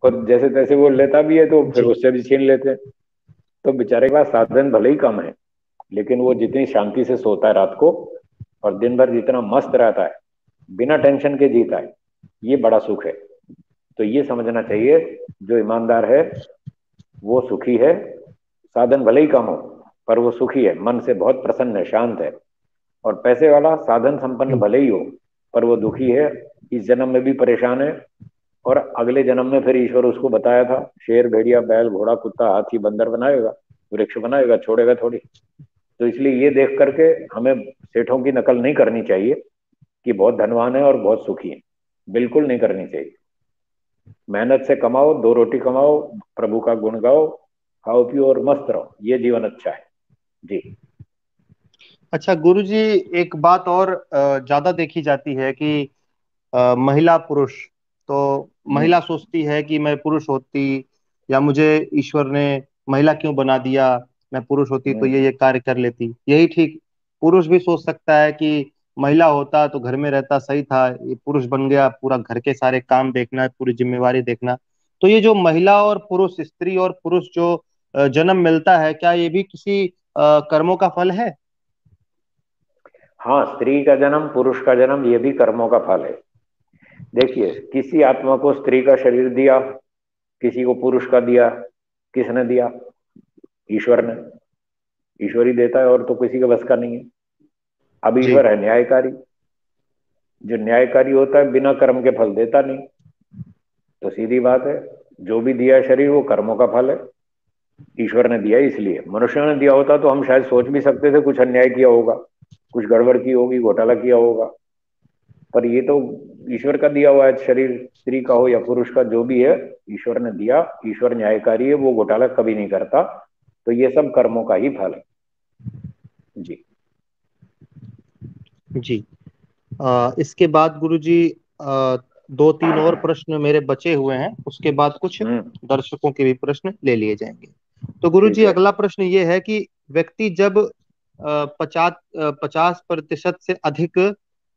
और जैसे तैसे वो लेता भी है तो फिर जी। उससे भी छीन लेते हैं। तो बेचारे के पास साधन भले ही कम है, लेकिन वो जितनी शांति से सोता है रात को, और दिन भर जितना मस्त रहता है, बिना टेंशन के जीता है, ये बड़ा सुख है। तो ये समझना चाहिए, जो ईमानदार है वो सुखी है। साधन भले ही कम हो, पर वो सुखी है, मन से बहुत प्रसन्न है, शांत है। और पैसे वाला साधन संपन्न हम्म। भले ही हो, पर वो दुखी है, इस जन्म में भी परेशान है, और अगले जन्म में फिर ईश्वर उसको बताया था, शेर भेड़िया बैल घोड़ा कुत्ता हाथी बंदर बनाएगा, वृक्ष बनाएगा, छोड़ेगा थोड़ी। तो इसलिए ये देख करके हमें सेठों की नकल नहीं करनी चाहिए कि बहुत धनवान है और बहुत सुखी है। बिल्कुल नहीं करनी चाहिए। मेहनत से कमाओ, 2 रोटी कमाओ, प्रभु का गुण गाओ, खाओ पियो और मस्त रहो, ये जीवन अच्छा है। जी। अच्छा गुरुजी, एक बात और ज्यादा देखी जाती है कि महिला पुरुष, तो महिला हम्म। सोचती है कि मैं पुरुष होती, या मुझे ईश्वर ने महिला क्यों बना दिया, मैं पुरुष होती तो हम्म। ये कार्य कर लेती। यही ठीक पुरुष भी सोच सकता है कि महिला होता तो घर में रहता सही था, ये पुरुष बन गया, पूरा घर के सारे काम देखना, पूरी जिम्मेवारी देखना। तो ये जो महिला और पुरुष, स्त्री और पुरुष जो जन्म मिलता है, क्या ये भी किसी कर्मों का फल है? हाँ, स्त्री का जन्म, पुरुष का जन्म, ये भी कर्मों का फल है। देखिए, किसी आत्मा को स्त्री का शरीर दिया, किसी को पुरुष का दिया। किसने दिया? ईश्वर ने। ईश्वर ही देता है, और तो किसी के बस का नहीं है। अब जी। ईश्वर है न्यायकारी। जो न्यायकारी होता है, बिना कर्म के फल देता नहीं। तो सीधी बात है, जो भी दिया है शरीर, वो कर्मों का फल है। ईश्वर ने दिया, इसलिए मनुष्य ने दिया होता तो हम शायद सोच भी सकते थे कुछ अन्याय किया होगा, कुछ गड़बड़ की होगी, घोटाला किया होगा। पर ये तो ईश्वर का दिया हुआ है शरीर, स्त्री का हो या पुरुष का, जो भी है ईश्वर ने दिया। ईश्वर न्यायकारी है, वो घोटाला कभी नहीं करता। तो ये सब कर्मों का ही फल है। जी। जी। इसके बाद गुरुजी, दो तीन और प्रश्न मेरे बचे हुए हैं, उसके बाद कुछ हम्म। दर्शकों के भी प्रश्न ले लिए जाएंगे। तो गुरु ठीक जी, है। अगला प्रश्न ये है कि व्यक्ति जब 50% से अधिक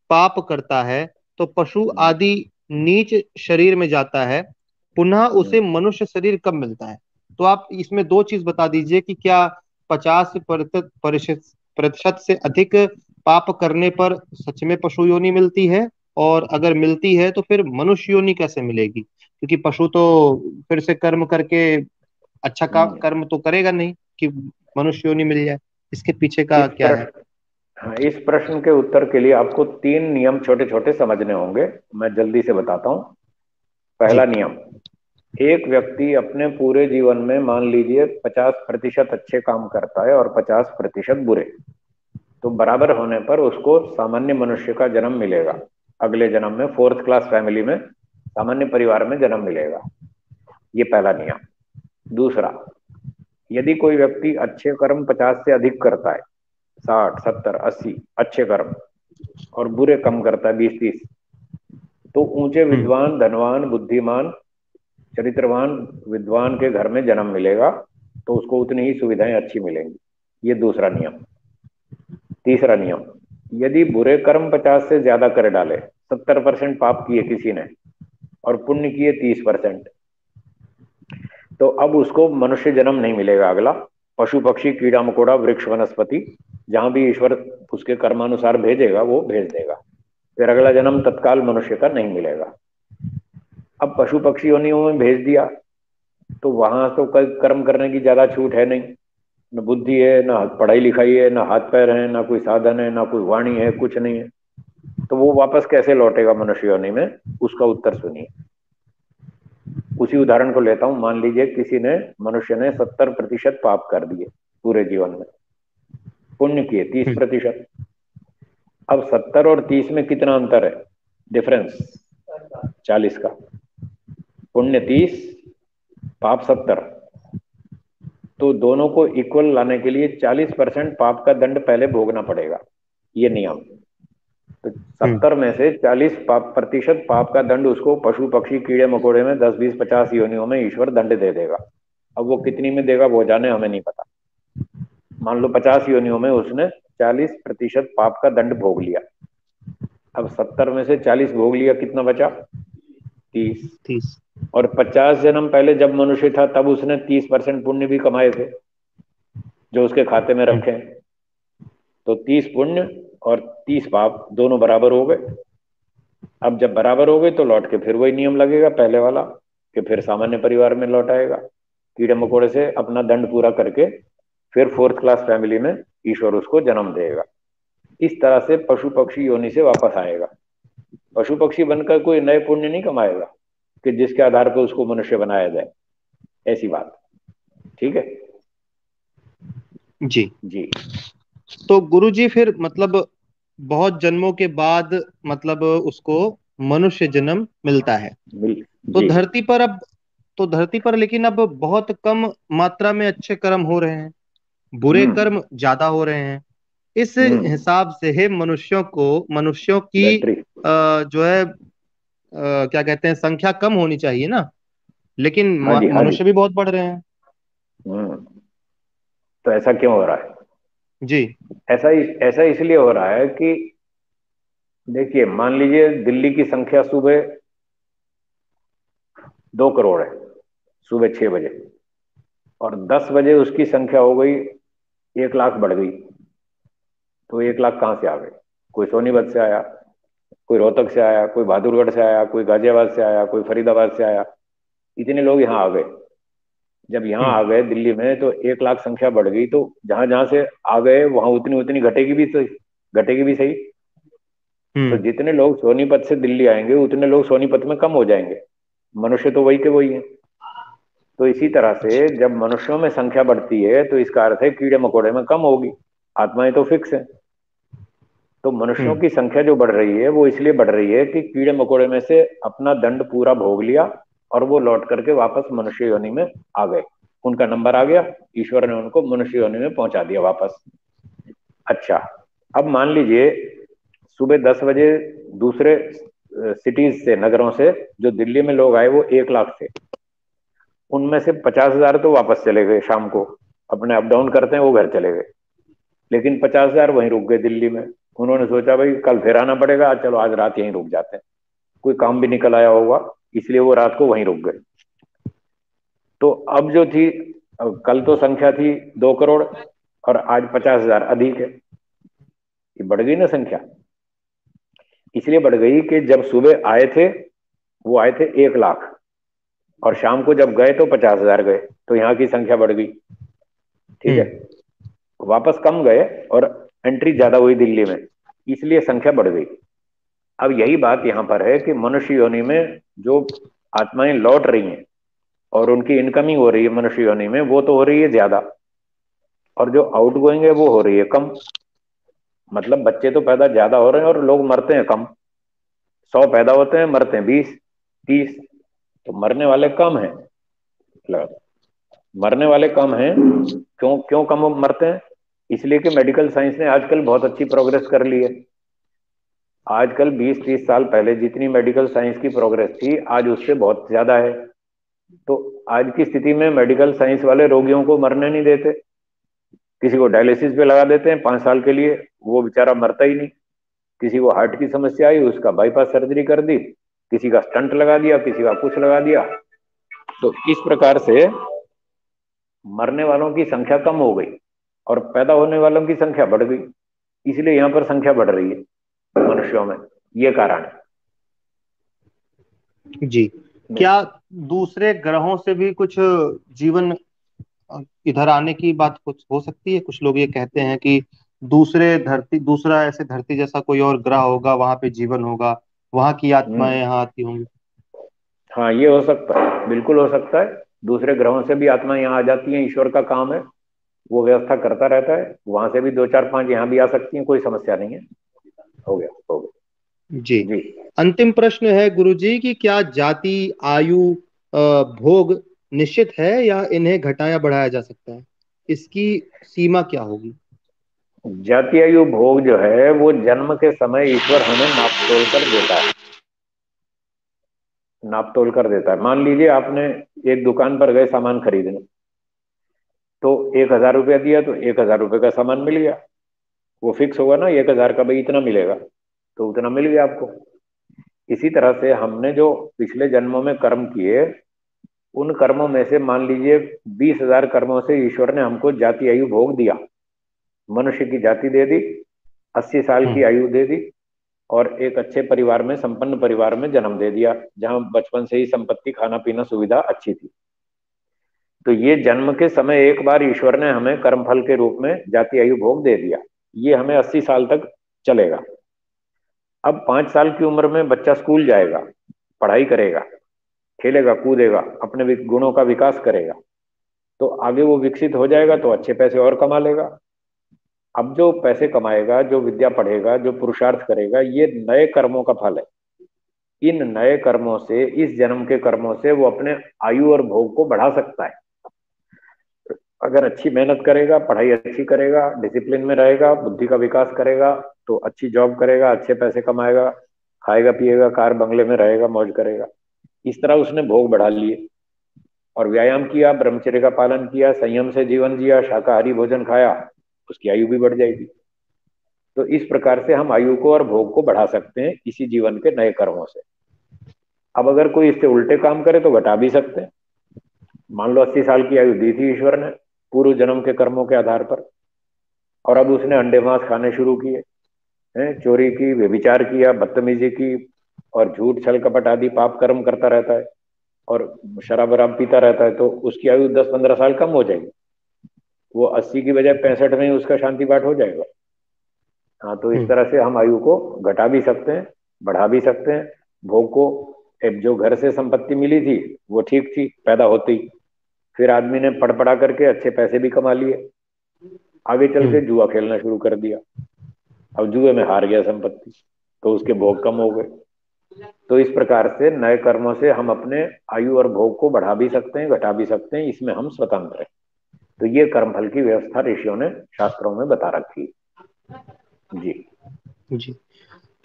पाप करता है तो पशु हम्म। आदि नीच शरीर में जाता है, पुनः हम्म। उसे मनुष्य शरीर कब मिलता है? तो आप इसमें दो चीज बता दीजिए कि क्या 50% से अधिक पाप करने पर सच में पशु योनि मिलती है, और अगर मिलती है तो फिर मनुष्य योनि कैसे मिलेगी? क्योंकि पशु तो फिर से कर्म करके अच्छा का हम्म। कर्म तो करेगा नहीं कि मनुष्य योनि मिल जाए। इसके पीछे का इस क्या है? प्रश्न हाँ, इस प्रश्न के उत्तर के लिए आपको तीन नियम छोटे छोटे समझने होंगे। मैं जल्दी से बताता हूँ। पहला जी। नियम, एक व्यक्ति अपने पूरे जीवन में मान लीजिए 50% अच्छे काम करता है और 50% बुरे, तो बराबर होने पर उसको सामान्य मनुष्य का जन्म मिलेगा। अगले जन्म में फोर्थ क्लास फैमिली में, सामान्य परिवार में जन्म मिलेगा। ये पहला नियम। दूसरा, यदि कोई व्यक्ति अच्छे कर्म 50 से अधिक करता है, 60 70 80 अच्छे कर्म, और बुरे कम करता है 20 30, तो ऊंचे हम्म। विद्वान धनवान बुद्धिमान चरित्रवान विद्वान के घर में जन्म मिलेगा, तो उसको उतनी ही सुविधाएं अच्छी मिलेंगी। ये दूसरा नियम। तीसरा नियम, यदि बुरे कर्म 50 से ज्यादा कर डाले, 70% पाप किए किसी ने और पुण्य किए 30%, तो अब उसको मनुष्य जन्म नहीं मिलेगा। अगला पशु पक्षी कीड़ा मकोड़ा वृक्ष वनस्पति, जहां भी ईश्वर उसके कर्मानुसार भेजेगा वो भेज देगा। फिर अगला जन्म तत्काल मनुष्य का नहीं मिलेगा। अब पशु पक्षी योनियों में भेज दिया, तो वहां तो कल कर्म करने की ज्यादा छूट है नहीं। न बुद्धि है, न पढ़ाई लिखाई है, न हाथ पैर है, न कोई साधन है, न कोई वाणी है, कुछ नहीं है। तो वो वापस कैसे लौटेगा मनुष्य योनि में? उसका उत्तर सुनिए। उसी उदाहरण को लेता हूं। मान लीजिए किसी ने, मनुष्य ने 70% पाप कर दिए पूरे जीवन में, पुण्य किए तीस हम्म। प्रतिशत अब 70 और 30 में कितना अंतर है? डिफरेंस 40 का। पुण्य 30, पाप 70, तो दोनों को इक्वल लाने के लिए 40% पाप का दंड पहले भोगना पड़ेगा। ये नियम। तो हम्म। 70 में से 40 पाप प्रतिशत पाप का दंड उसको पशु पक्षी कीड़े मकोड़े में 10 20 50 योनियों में ईश्वर दंड दे देगा। अब वो कितनी में देगा वो जाने, हमें नहीं पता। मान लो 50 योनियों में उसने 40% पाप का दंड भोग लिया। अब 70 में से 40 भोग लिया, कितना बचा? 30। 30। और 50 जन्म पहले जब मनुष्य था तब उसने 30% पुण्य भी कमाए थे, जो उसके खाते में हम्म। रखे हैं। तो 30 पुण्य और 30 पाप दोनों बराबर हो गए। अब जब बराबर हो गए तो लौट के फिर वही नियम लगेगा पहले वाला, कि फिर सामान्य परिवार में लौट आएगा, कीड़े मकोड़े से अपना दंड पूरा करके फिर फोर्थ क्लास फैमिली में ईश्वर उसको जन्म देगा। इस तरह से पशु पक्षी योनि से वापस आएगा। पशु पक्षी बनकर कोई नए पुण्य नहीं कमाएगा कि जिसके आधार पर उसको मनुष्य बनाया जाए। ऐसी बात। ठीक है जी। जी। तो गुरु जी फिर मतलब बहुत जन्मों के बाद मतलब उसको मनुष्य जन्म मिलता है। मिल तो जी। धरती पर अब तो धरती पर लेकिन अब बहुत कम मात्रा में अच्छे कर्म हो रहे हैं, बुरे हम्म। कर्म ज्यादा हो रहे हैं। इस हम्म। हिसाब से है मनुष्यों की बैटरी। जो है क्या कहते हैं, संख्या कम होनी चाहिए ना, लेकिन हाँ जी, हाँ जी। मनुष्य भी बहुत बढ़ रहे हैं। हम्म। तो ऐसा क्यों हो रहा है? जी। ऐसा इसलिए हो रहा है कि देखिए, मान लीजिए दिल्ली की संख्या सुबह 2 करोड़ है, सुबह 6 बजे, और 10 बजे उसकी संख्या हो गई 1 लाख बढ़ गई। तो 1 लाख कहाँ से आ गए? कोई सोनीपत से आया, कोई रोहतक से आया, कोई बहादुरगढ़ से आया, कोई गाजियाबाद से आया, कोई फरीदाबाद से आया। इतने लोग यहाँ आ गए। जब यहाँ हम्म। आ गए दिल्ली में तो 1 लाख संख्या बढ़ गई। तो जहां जहां से आ गए वहां उतनी उतनी घटेगी भी सही, घटेगी भी सही। तो हम्म। जितने लोग सोनीपत से दिल्ली आएंगे उतने लोग सोनीपत में कम हो जाएंगे। मनुष्य तो वही के वही है। तो इसी तरह से जब मनुष्यों में संख्या बढ़ती है तो इसका अर्थ है कीड़े मकोड़े में कम होगी। आत्माएं तो फिक्स है। तो मनुष्यों हम्म। की संख्या जो बढ़ रही है वो इसलिए बढ़ रही है कि कीड़े मकोड़े में से अपना दंड पूरा भोग लिया और वो लौट करके वापस मनुष्य योनि में आ गए। उनका नंबर आ गया, ईश्वर ने उनको मनुष्य योनि में पहुंचा दिया वापस। अच्छा, अब मान लीजिए सुबह 10 बजे दूसरे सिटीज से, नगरों से जो दिल्ली में लोग आए वो 1 लाख थे। उनमें से 50,000 तो वापस चले गए शाम को, अपने अप डाउन करते हैं वो घर चले गए। लेकिन 50,000 वहीं रुक गए दिल्ली में। उन्होंने सोचा भाई कल फिर आना पड़ेगा, चलो आज रात यहीं रुक जाते हैं, कोई काम भी निकल आया होगा, इसलिए वो रात को वहीं रुक गए। तो अब जो थी, अब कल तो संख्या थी 2 करोड़ और आज 50,000 अधिक है। ये बढ़ गई ना संख्या। इसलिए बढ़ गई कि जब सुबह आए थे वो आए थे 1 लाख, और शाम को जब गए तो 50,000 गए, तो यहाँ की संख्या बढ़ गई। ठीक है, वापस कम गए और एंट्री ज्यादा हुई दिल्ली में, इसलिए संख्या बढ़ गई। अब यही बात यहाँ पर है कि मनुष्य योनि में जो आत्माएं लौट रही हैं और उनकी इनकमिंग हो रही है मनुष्य योनि में, वो तो हो रही है ज्यादा, और जो आउट गोइंग है वो हो रही है कम। मतलब बच्चे तो पैदा ज्यादा हो रहे हैं और लोग मरते हैं कम। 100 पैदा होते हैं, मरते हैं 20 30, तो मरने वाले कम हैं। मतलब मरने वाले कम हैं। क्यों क्यों कम मरते हैं? इसलिए कि मेडिकल साइंस ने आजकल बहुत अच्छी प्रोग्रेस कर ली है। आजकल 20 30 साल पहले जितनी मेडिकल साइंस की प्रोग्रेस थी, आज उससे बहुत ज्यादा है। तो आज की स्थिति में मेडिकल साइंस वाले रोगियों को मरने नहीं देते। किसी को डायलिसिस पे लगा देते हैं 5 साल के लिए, वो बेचारा मरता ही नहीं। किसी को हार्ट की समस्या आई, उसका बाईपास सर्जरी कर दी, किसी का स्टंट लगा दिया, किसी का कुछ लगा दिया। तो इस प्रकार से मरने वालों की संख्या कम हो गई और पैदा होने वालों की संख्या बढ़ गई। इसलिए यहाँ पर संख्या बढ़ रही है मनुष्यों में, ये कारण है। जी। क्या दूसरे ग्रहों से भी कुछ जीवन इधर आने की बात कुछ हो सकती है? कुछ लोग ये कहते हैं कि दूसरा ऐसे धरती जैसा कोई और ग्रह होगा, वहां पे जीवन होगा, वहां की आत्माएं हम्म। यहाँ आती होंगी। हाँ, ये हो सकता है, बिल्कुल हो सकता है। दूसरे ग्रहों से भी आत्मा यहाँ आ जाती है, ईश्वर का काम है, वो व्यवस्था करता रहता है। वहां से भी 2 4 5 यहाँ भी आ सकती हैं, कोई समस्या नहीं है। हो गया, हो गया। जी। जी। अंतिम प्रश्न है गुरुजी कि क्या जाति, आयु, भोग निश्चित है या इन्हें घटाया बढ़ाया जा सकता है? इसकी सीमा क्या होगी? जाति आयु भोग जो है वो जन्म के समय ईश्वर हमें नाप तोल कर देता है। नाप तोल कर देता है। मान लीजिए आपने एक दुकान पर गए सामान खरीदने, तो 1,000 रुपया दिया तो 1,000 रुपये का सामान मिल गया। वो फिक्स होगा ना 1,000 का, भाई इतना मिलेगा, तो उतना मिल गया आपको। इसी तरह से हमने जो पिछले जन्मों में कर्म किए, उन कर्मों में से मान लीजिए 20,000 कर्मों से ईश्वर ने हमको जाति आयु भोग दिया, मनुष्य की जाति दे दी, 80 साल की हम्म। आयु दे दी, और एक अच्छे परिवार में, संपन्न परिवार में जन्म दे दिया, जहां बचपन से ही संपत्ति, खाना पीना सुविधा अच्छी थी। तो ये जन्म के समय एक बार ईश्वर ने हमें कर्मफल के रूप में जाति आयु भोग दे दिया। ये हमें 80 साल तक चलेगा। अब 5 साल की उम्र में बच्चा स्कूल जाएगा, पढ़ाई करेगा, खेलेगा कूदेगा, अपने गुणों का विकास करेगा, तो आगे वो विकसित हो जाएगा तो अच्छे पैसे और कमा लेगा। अब जो पैसे कमाएगा, जो विद्या पढ़ेगा, जो पुरुषार्थ करेगा, ये नए कर्मों का फल है। इन नए कर्मों से, इस जन्म के कर्मों से वो अपने आयु और भोग को बढ़ा सकता है। अगर अच्छी मेहनत करेगा, पढ़ाई अच्छी करेगा, डिसिप्लिन में रहेगा, बुद्धि का विकास करेगा, तो अच्छी जॉब करेगा, अच्छे पैसे कमाएगा, खाएगा पिएगा, कार बंगले में रहेगा, मौज करेगा। इस तरह उसने भोग बढ़ा लिए। और व्यायाम किया, ब्रह्मचर्य का पालन किया, संयम से जीवन जिया, शाकाहारी भोजन खाया, उसकी आयु भी बढ़ जाएगी। तो इस प्रकार से हम आयु को और भोग को बढ़ा सकते हैं इसी जीवन के नए कर्मों से। अब अगर कोई इससे उल्टे काम करे तो घटा भी सकते हैं। मान लो 80 साल की आयु दी थी ईश्वर ने पूर्व जन्म के कर्मों के आधार पर, और अब उसने अंडे मांस खाने शुरू किए हैं, चोरी की, व्यभिचार किया, बदतमीजी की, और झूठ छल कपट आदि पाप कर्म करता रहता है, और शराब वराब पीता रहता है, तो उसकी आयु 10 15 साल कम हो जाएगी। वो 80 की बजाय 65 में ही उसका शांति पाठ हो जाएगा। हाँ, तो इस हम्म। तरह से हम आयु को घटा भी सकते हैं, बढ़ा भी सकते हैं। भोग को, अब जो घर से संपत्ति मिली थी वो ठीक थी पैदा होते ही, फिर आदमी ने पढ़ पढ़ा करके अच्छे पैसे भी कमा लिए, आगे चल हम्म। के जुआ खेलना शुरू कर दिया, अब जुए में हार गया संपत्ति, तो उसके भोग कम हो गए। तो इस प्रकार से नए कर्मों से हम अपने आयु और भोग को बढ़ा भी सकते हैं, घटा भी सकते हैं, इसमें हम स्वतंत्र हैं। तो ये कर्मफल की व्यवस्था ऋषियों ने शास्त्रों में बता रखी है। जी। जी।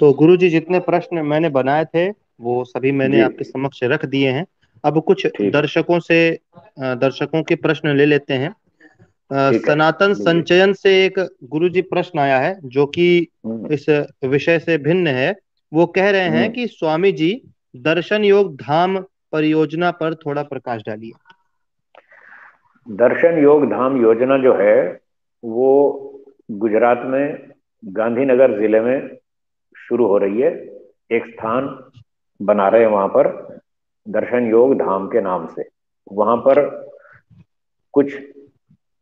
तो गुरुजी जितने प्रश्न मैंने बनाए थे वो सभी मैंने जी। आपके समक्ष रख दिए हैं। अब कुछ ठीक है। दर्शकों के प्रश्न ले लेते हैं। ठीक है। सनातन लीजिए। संचयन से एक गुरुजी प्रश्न आया है जो कि हम्म। इस विषय से भिन्न है। वो कह रहे हैं हम्म। कि स्वामी जी, दर्शन योग धाम परियोजना पर थोड़ा प्रकाश डालिए। दर्शन योग धाम योजना जो है वो गुजरात में गांधीनगर जिले में शुरू हो रही है। एक स्थान बना रहे हैं वहां पर, दर्शन योग धाम के नाम से। वहां पर कुछ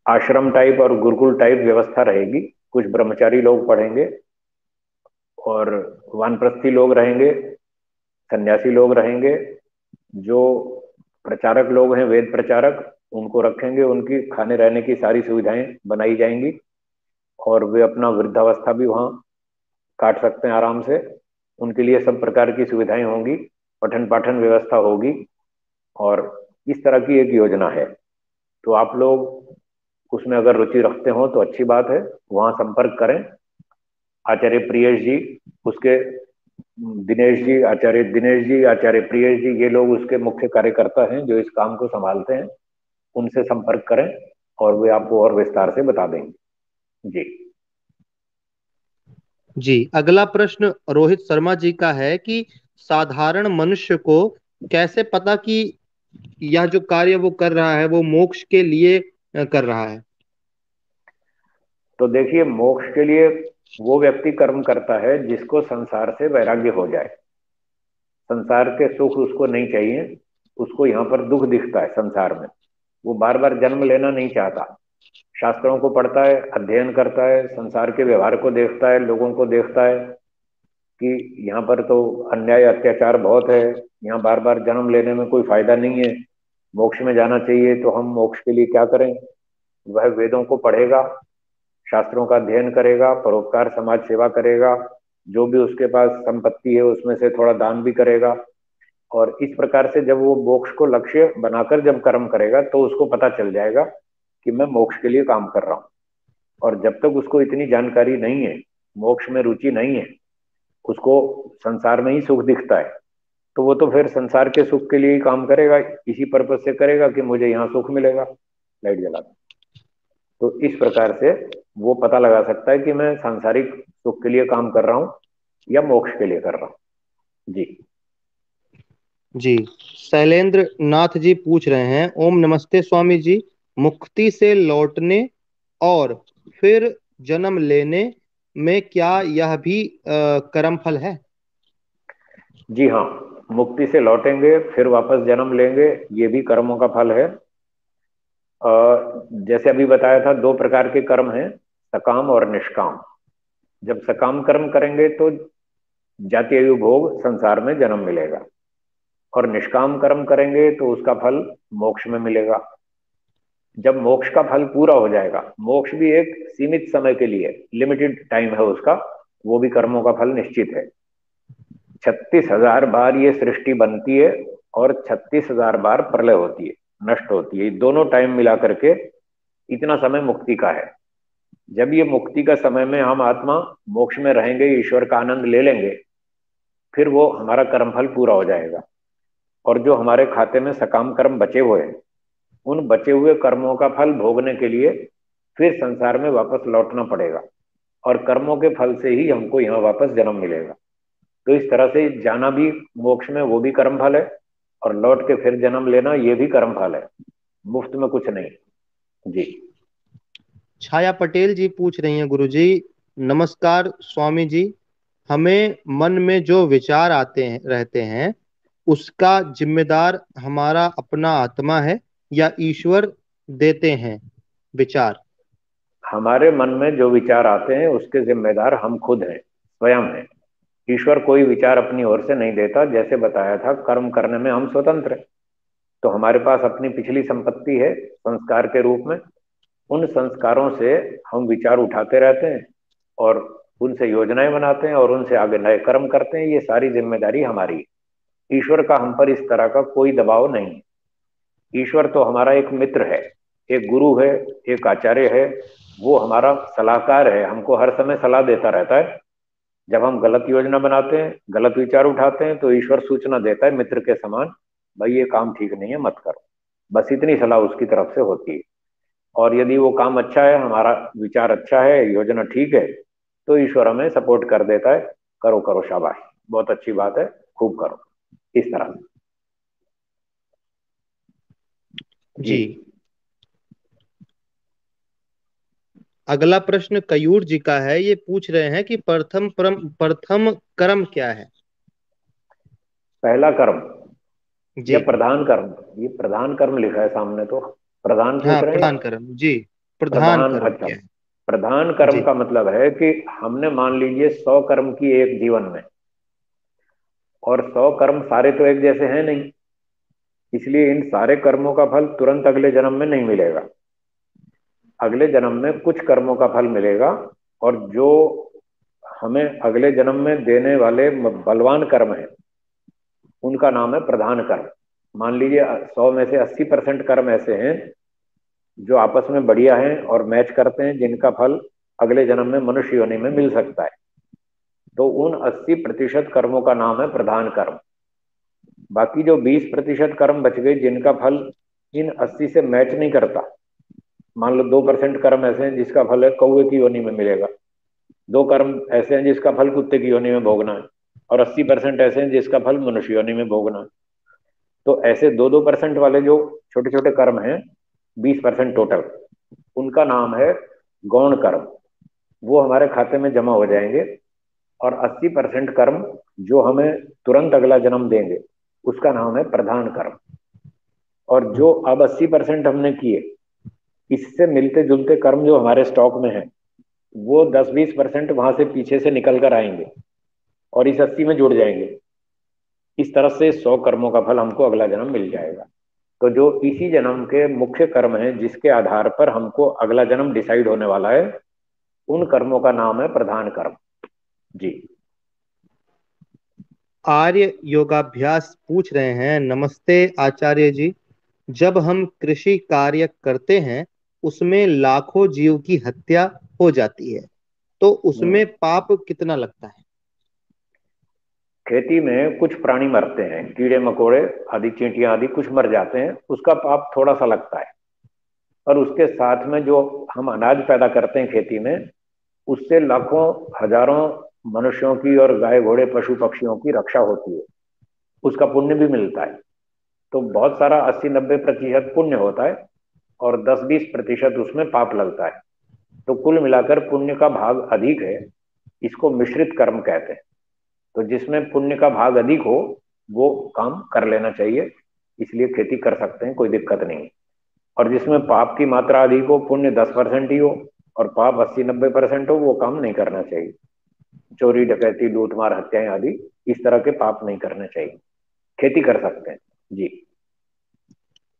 आश्रम टाइप और गुरुकुल टाइप व्यवस्था रहेगी। कुछ ब्रह्मचारी लोग पढ़ेंगे और वानप्रस्थी लोग रहेंगे, सन्यासी लोग रहेंगे। जो प्रचारक लोग हैं, वेद प्रचारक, उनको रखेंगे। उनकी खाने रहने की सारी सुविधाएं बनाई जाएंगी और वे अपना वृद्धावस्था भी वहाँ काट सकते हैं आराम से। उनके लिए सब प्रकार की सुविधाएं होंगी, पठन पाठन व्यवस्था होगी। और इस तरह की एक योजना है। तो आप लोग उसमें अगर रुचि रखते हो तो अच्छी बात है, वहाँ संपर्क करें। आचार्य प्रियेश जी उसके, दिनेश जी, आचार्य दिनेश जी, आचार्य प्रियेश जी, ये लोग उसके मुख्य कार्यकर्ता हैं जो इस काम को संभालते हैं। उनसे संपर्क करें और वे आपको और विस्तार से बता देंगे। जी। जी, अगला प्रश्न रोहित शर्मा जी का है कि साधारण मनुष्य को कैसे पता कि यह जो कार्य वो कर रहा है वो मोक्ष के लिए कर रहा है। तो देखिए, मोक्ष के लिए वो व्यक्ति कर्म करता है जिसको संसार से वैराग्य हो जाए। संसार के सुख उसको नहीं चाहिए। उसको यहाँ पर दुख दिखता है संसार में। वो बार बार जन्म लेना नहीं चाहता। शास्त्रों को पढ़ता है, अध्ययन करता है, संसार के व्यवहार को देखता है, लोगों को देखता है कि यहाँ पर तो अन्याय अत्याचार बहुत है, यहाँ बार बार जन्म लेने में कोई फायदा नहीं है, मोक्ष में जाना चाहिए। तो हम मोक्ष के लिए क्या करें? वह वेदों को पढ़ेगा, शास्त्रों का अध्ययन करेगा, परोपकार समाज सेवा करेगा, जो भी उसके पास संपत्ति है उसमें से थोड़ा दान भी करेगा। और इस प्रकार से जब वो मोक्ष को लक्ष्य बनाकर जब कर्म करेगा तो उसको पता चल जाएगा कि मैं मोक्ष के लिए काम कर रहा हूँ। और जब तक उसको इतनी जानकारी नहीं है, मोक्ष में रुचि नहीं है, उसको संसार में ही सुख दिखता है, तो वो तो फिर संसार के सुख के लिए ही काम करेगा। इसी पर्पज से करेगा कि मुझे यहाँ सुख मिलेगा। लाइट जला दो। तो इस प्रकार से वो पता लगा सकता है कि मैं सांसारिक सुख के लिए काम कर रहा हूँ या मोक्ष के लिए कर रहा हूँ। जी। जी, शैलेंद्र नाथ जी पूछ रहे हैं, ओम नमस्ते स्वामी जी, मुक्ति से लौटने और फिर जन्म लेने में क्या यह भी कर्म फल है। जी हाँ, मुक्ति से लौटेंगे फिर वापस जन्म लेंगे, ये भी कर्मों का फल है। जैसे अभी बताया था, दो प्रकार के कर्म हैं, सकाम और निष्काम। जब सकाम कर्म करेंगे तो जाति आयु भोग संसार में जन्म मिलेगा, और निष्काम कर्म करेंगे तो उसका फल मोक्ष में मिलेगा। जब मोक्ष का फल पूरा हो जाएगा, मोक्ष भी एक सीमित समय के लिए, लिमिटेड टाइम है उसका, वो भी कर्मों का फल निश्चित है। 36,000 बार ये सृष्टि बनती है और 36,000 बार प्रलय होती है, नष्ट होती है। दोनों टाइम मिला करके इतना समय मुक्ति का है। जब ये मुक्ति का समय में हम आत्मा मोक्ष में रहेंगे, ईश्वर का आनंद ले लेंगे, फिर वो हमारा कर्मफल पूरा हो जाएगा। और जो हमारे खाते में सकाम कर्म बचे हुए हैं, उन बचे हुए कर्मों का फल भोगने के लिए फिर संसार में वापस लौटना पड़ेगा, और कर्मों के फल से ही हमको यहाँ वापस जन्म मिलेगा। तो इस तरह से जाना भी मोक्ष में, वो भी कर्म फल है, और लौट के फिर जन्म लेना, ये भी कर्म फल है। मुफ्त में कुछ नहीं। जी। छाया पटेल जी पूछ रही हैं, गुरु जी नमस्कार स्वामी जी, हमें मन में जो विचार आते हैं रहते हैं उसका जिम्मेदार हमारा अपना आत्मा है या ईश्वर देते हैं विचार। हमारे मन में जो विचार आते हैं उसके जिम्मेदार हम खुद हैं, स्वयं हैं। ईश्वर कोई विचार अपनी ओर से नहीं देता। जैसे बताया था, कर्म करने में हम स्वतंत्र हैं। तो हमारे पास अपनी पिछली संपत्ति है संस्कार के रूप में। उन संस्कारों से हम विचार उठाते रहते हैं और उनसे योजनाएं बनाते हैं और उनसे आगे नए कर्म करते हैं। ये सारी जिम्मेदारी हमारी है। ईश्वर का हम पर इस तरह का कोई दबाव नहीं है। ईश्वर तो हमारा एक मित्र है, एक गुरु है, एक आचार्य है। वो हमारा सलाहकार है, हमको हर समय सलाह देता रहता है। जब हम गलत योजना बनाते हैं, गलत विचार उठाते हैं, तो ईश्वर सूचना देता है मित्र के समान, भाई ये काम ठीक नहीं है, मत करो। बस इतनी सलाह उसकी तरफ से होती है। और यदि वो काम अच्छा है, हमारा विचार अच्छा है, योजना ठीक है, तो ईश्वर हमें सपोर्ट कर देता है, करो करो, शाबाश, बहुत अच्छी बात है, खूब करो, इस तरह से। जी। जी। अगला प्रश्न कयूर जी का है। ये पूछ रहे हैं कि प्रथम कर्म क्या है? पहला कर्म या जी। प्रधान कर्म? ये प्रधान कर्म लिखा है सामने, तो प्रधान पूछ हाँ, रहे हैं या प्रधान कर्म जी। प्रधान प्रधान? कर्म अच्छा, क्या है? प्रधान कर्म जी। का मतलब है कि हमने मान लीजिए 100 कर्म किए एक जीवन में, और 100 कर्म सारे तो एक जैसे हैं नहीं, इसलिए इन सारे कर्मों का फल तुरंत अगले जन्म में नहीं मिलेगा। अगले जन्म में कुछ कर्मों का फल मिलेगा, और जो हमें अगले जन्म में देने वाले बलवान कर्म हैं, उनका नाम है प्रधान कर्म। मान लीजिए 100 में से 80% कर्म ऐसे हैं जो आपस में बढ़िया हैं और मैच करते हैं, जिनका फल अगले जन्म में मनुष्य योनि में मिल सकता है। तो उन 80% कर्मों का नाम है प्रधान कर्म। बाकी जो 20% कर्म बच गए, जिनका फल इन 80 से मैच नहीं करता, मान लो 2% कर्म ऐसे हैं जिसका फल है कौवे की योनि में मिलेगा, 2 कर्म ऐसे हैं जिसका फल कुत्ते की योनि में भोगना है, और 80% ऐसे हैं जिसका फल मनुष्य योनि में भोगना है। तो ऐसे 2-2% वाले जो छोटे छोटे कर्म हैं, 20% टोटल, उनका नाम है गौण कर्म। वो हमारे खाते में जमा हो जाएंगे। और 80% कर्म जो हमें तुरंत अगला जन्म देंगे, उसका नाम है प्रधान कर्म। और जो अब 80% हमने किए, इससे मिलते जुलते कर्म जो हमारे स्टॉक में है, वो 10-20% वहां से पीछे से निकल कर आएंगे और इस 80 में जुड़ जाएंगे। इस तरह से 100 कर्मों का फल हमको अगला जन्म मिल जाएगा। तो जो इसी जन्म के मुख्य कर्म हैं, जिसके आधार पर हमको अगला जन्म डिसाइड होने वाला है, उन कर्मों का नाम है प्रधान कर्म। जी। आर्य योगाभ्यास पूछ रहे हैं, नमस्ते आचार्य जी। जब हम कृषि कार्य करते हैं, उसमें लाखों जीव की हत्या हो जाती है, तो उसमें पाप कितना लगता है? खेती में कुछ प्राणी मरते हैं, कीड़े मकोड़े आदि, चींटियां आदि कुछ मर जाते हैं, उसका पाप थोड़ा सा लगता है। और उसके साथ में जो हम अनाज पैदा करते हैं खेती में, उससे लाखों हजारों मनुष्यों की और गाय घोड़े पशु पक्षियों की रक्षा होती है, उसका पुण्य भी मिलता है। तो बहुत सारा 80-90% पुण्य होता है, और 10-20% उसमें पाप लगता है। तो कुल मिलाकर पुण्य का भाग अधिक है। इसको मिश्रित कर्म कहते हैं। तो जिसमें पुण्य का भाग अधिक हो, वो काम कर लेना चाहिए, इसलिए खेती कर सकते हैं, कोई दिक्कत नहीं। और जिसमें पाप की मात्रा अधिक हो, पुण्य 10% ही हो और पाप 80-90% हो, वो काम नहीं करना चाहिए। चोरी डकैती लूट मार हत्याएं आदि, इस तरह के पाप नहीं करने चाहिए। खेती कर सकते हैं। जी।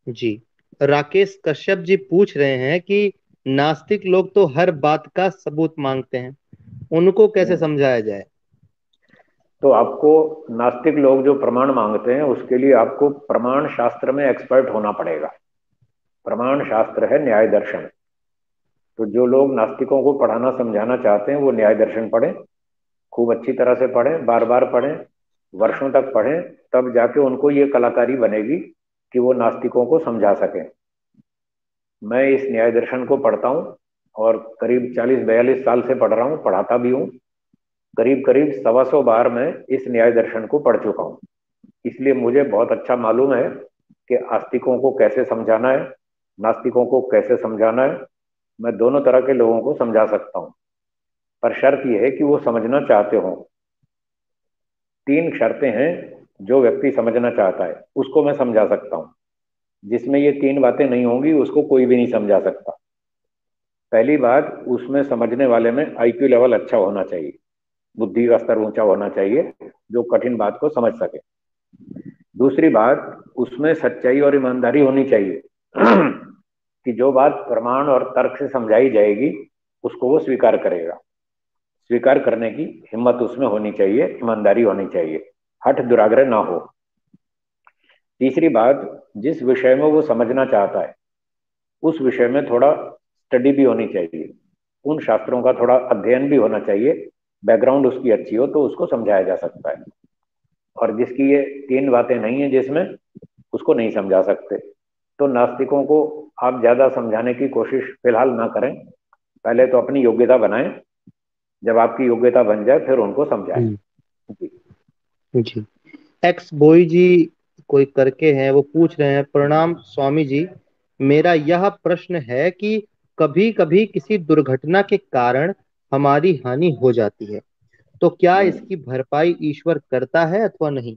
जी। राकेश कश्यप जी पूछ रहे हैं कि नास्तिक लोग तो हर बात का सबूत मांगते हैं, उनको कैसे हम्म। समझाया जाए? तो आपको, नास्तिक लोग जो प्रमाण मांगते हैं, उसके लिए आपको प्रमाण शास्त्र में एक्सपर्ट होना पड़ेगा। प्रमाण शास्त्र है न्याय दर्शन। तो जो लोग नास्तिकों को पढ़ाना समझाना चाहते हैं, वो न्याय दर्शन पढ़ें, खूब अच्छी तरह से पढ़ें, बार बार पढ़ें, वर्षों तक पढ़ें, तब जाके उनको ये कलाकारी बनेगी कि वो नास्तिकों को समझा सकें। मैं इस न्याय दर्शन को पढ़ता हूँ, और करीब 40-42 साल से पढ़ रहा हूँ, पढ़ाता भी हूँ। करीब करीब 125 बार मैं इस न्याय दर्शन को पढ़ चुका हूँ। इसलिए मुझे बहुत अच्छा मालूम है कि आस्तिकों को कैसे समझाना है, नास्तिकों को कैसे समझाना है। मैं दोनों तरह के लोगों को समझा सकता हूँ, पर शर्त यह है कि वो समझना चाहते हो। 3 शर्तें हैं। जो व्यक्ति समझना चाहता है उसको मैं समझा सकता हूँ। जिसमें ये 3 बातें नहीं होंगी, उसको कोई भी नहीं समझा सकता। पहली बात, उसमें समझने वाले में आईक्यू लेवल अच्छा होना चाहिए, बुद्धि का स्तर ऊंचा होना चाहिए, जो कठिन बात को समझ सके। दूसरी बात, उसमें सच्चाई और ईमानदारी होनी चाहिए कि जो बात प्रमाण और तर्क से समझाई जाएगी, उसको वो स्वीकार करेगा। स्वीकार करने की हिम्मत उसमें होनी चाहिए, ईमानदारी होनी चाहिए, हठ दुराग्रह ना हो। तीसरी बात, जिस विषय में वो समझना चाहता है, उस विषय में थोड़ा स्टडी भी होनी चाहिए, उन शास्त्रों का थोड़ा अध्ययन भी होना चाहिए, बैकग्राउंड उसकी अच्छी हो तो उसको समझाया जा सकता है। और जिसकी ये तीन बातें नहीं है जिसमें, उसको नहीं समझा सकते। तो नास्तिकों को आप ज्यादा समझाने की कोशिश फिलहाल ना करें, पहले तो अपनी योग्यता बनाएं, जब आपकी योग्यता बन जाए फिर उनको समझाएं। हम्म। जी। जी। एक्स बॉय जी कोई करके हैं, वो पूछ रहे हैं, प्रणाम स्वामी जी, मेरा यह प्रश्न है कि कभी कभी किसी दुर्घटना के कारण हमारी हानि हो जाती है, तो क्या हम्म। इसकी भरपाई ईश्वर करता है अथवा नहीं?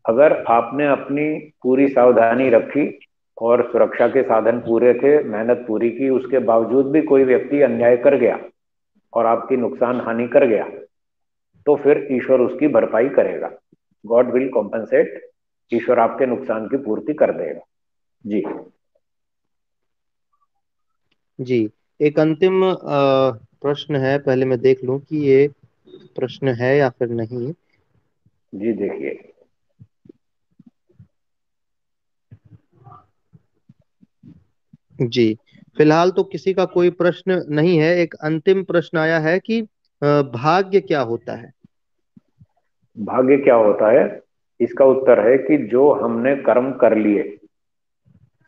अगर आपने अपनी पूरी सावधानी रखी और सुरक्षा के साधन पूरे थे, मेहनत पूरी की, उसके बावजूद भी कोई व्यक्ति अन्याय कर गया और आपकी नुकसान हानि कर गया, तो फिर ईश्वर उसकी भरपाई करेगा। God will compensate. ईश्वर आपके नुकसान की पूर्ति कर देगा। जी। जी। एक अंतिम प्रश्न है, पहले मैं देख लूं कि ये प्रश्न है या फिर नहीं। जी देखिए। जी। फिलहाल तो किसी का कोई प्रश्न नहीं है। एक अंतिम प्रश्न आया है कि भाग्य क्या होता है? भाग्य क्या होता है? इसका उत्तर है कि जो हमने कर्म कर लिए,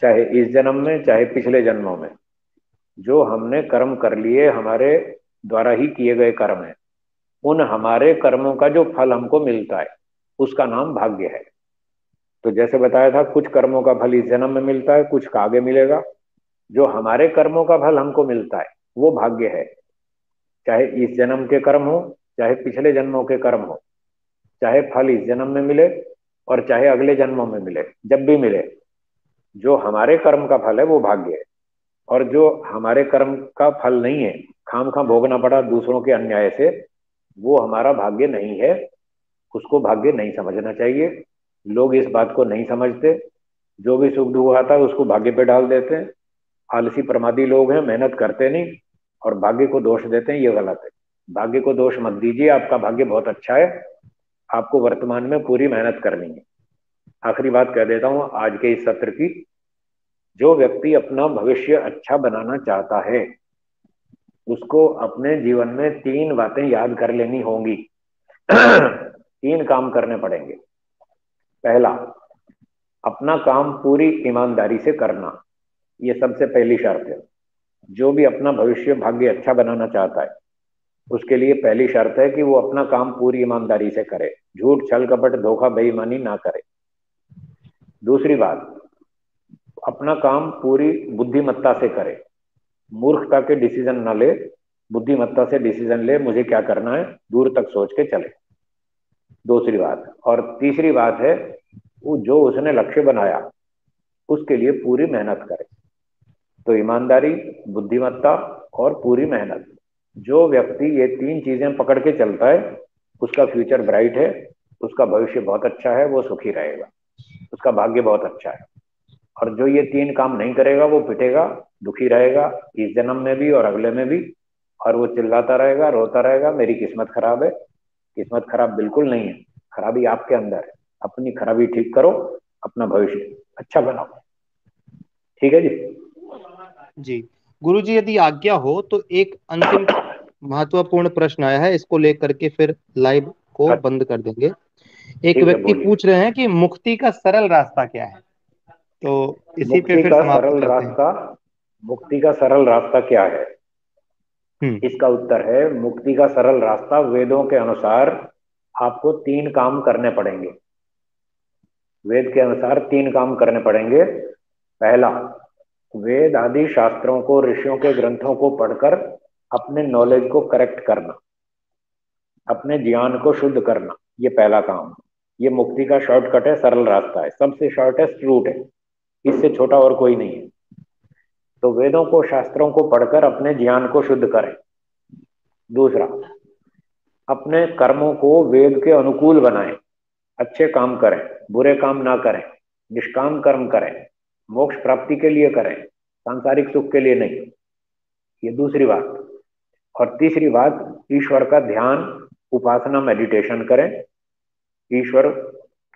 चाहे इस जन्म में चाहे पिछले जन्मों में, जो हमने कर्म कर लिए, हमारे द्वारा ही किए गए कर्म है, उन हमारे कर्मों का जो फल हमको मिलता है, उसका नाम भाग्य है। तो जैसे बताया था, कुछ कर्मों का फल इस जन्म में मिलता है, कुछ का आगे मिलेगा। जो हमारे कर्मों का फल हमको मिलता है वो भाग्य है। चाहे इस जन्म के कर्म हो, चाहे पिछले जन्मों के कर्म हो, चाहे फल इस जन्म में मिले और चाहे अगले जन्मों में मिले, जब भी मिले, जो हमारे कर्म का फल है वो भाग्य है। और जो हमारे कर्म का फल नहीं है, खाम खा भोगना पड़ा दूसरों के अन्याय से, वो हमारा भाग्य नहीं है। उसको भाग्य नहीं समझना चाहिए। लोग इस बात को नहीं समझते। जो भी सुख दुख आता है उसको भाग्य पे डाल देते हैं। आलसी प्रमादी लोग हैं, मेहनत करते नहीं और भाग्य को दोष देते हैं, ये गलत है। भाग्य को दोष मत दीजिए, आपका भाग्य बहुत अच्छा है। आपको वर्तमान में पूरी मेहनत करनी है। आखिरी बात कह देता हूं आज के इस सत्र की। जो व्यक्ति अपना भविष्य अच्छा बनाना चाहता है, उसको अपने जीवन में तीन बातें याद कर लेनी होंगी। तीन काम करने पड़ेंगे। पहला, अपना काम पूरी ईमानदारी से करना। ये सबसे पहली शर्त है। जो भी अपना भविष्य भाग्य अच्छा बनाना चाहता है, उसके लिए पहली शर्त है कि वो अपना काम पूरी ईमानदारी से करे, झूठ छल कपट धोखा बेईमानी ना करे। दूसरी बात, अपना काम पूरी बुद्धिमत्ता से करे, मूर्खता के डिसीजन ना ले, बुद्धिमत्ता से डिसीजन ले, मुझे क्या करना है दूर तक सोच के चले। दूसरी बात। और तीसरी बात है, वो जो उसने लक्ष्य बनाया उसके लिए पूरी मेहनत करे। तो ईमानदारी, बुद्धिमत्ता और पूरी मेहनत। जो व्यक्ति ये तीन चीजें पकड़ के चलता है, उसका फ्यूचर ब्राइट है, उसका भविष्य बहुत अच्छा है, वो सुखी रहेगा, उसका भाग्य बहुत अच्छा है। और जो ये तीन काम नहीं करेगा वो पिटेगा, दुखी रहेगा, इस जन्म में भी और अगले में भी। और वो चिल्लाता रहेगा, रोता रहेगा, मेरी किस्मत खराब है। किस्मत खराब बिल्कुल नहीं है, खराबी आपके अंदर है। अपनी खराबी ठीक करो, अपना भविष्य अच्छा बनाओ। ठीक है जी। जी। गुरु जी, यदि आज्ञा हो तो एक अंतिम महत्वपूर्ण प्रश्न आया है, इसको लेकर के फिर लाइव को अच्छा, बंद कर देंगे। एक ठीक है, व्यक्ति बोलिए। पूछ रहे हैं कि मुक्ति का सरल रास्ता क्या है, तो इसी पे मुक्ति फिर का समाप्त सरल करते हैं। रास्ता। मुक्ति का सरल रास्ता क्या है? हम्म। इसका उत्तर है, मुक्ति का सरल रास्ता वेदों के अनुसार आपको तीन काम करने पड़ेंगे। वेद के अनुसार तीन काम करने पड़ेंगे। पहला, वेद आदि शास्त्रों को, ऋषियों के ग्रंथों को पढ़कर अपने नॉलेज को करेक्ट करना, अपने ज्ञान को शुद्ध करना, ये पहला काम। ये मुक्ति का शॉर्टकट है, सरल रास्ता है, सबसे शॉर्टेस्ट रूट है, इससे छोटा और कोई नहीं है। तो वेदों को, शास्त्रों को पढ़कर अपने ज्ञान को शुद्ध करें। दूसरा, अपने कर्मों को वेद के अनुकूल बनाएं, अच्छे काम करें, बुरे काम ना करें, निष्काम कर्म करें, मोक्ष प्राप्ति के लिए करें, सांसारिक सुख के लिए नहीं। ये दूसरी बात। और तीसरी बात, ईश्वर का ध्यान, उपासना, मेडिटेशन करें। ईश्वर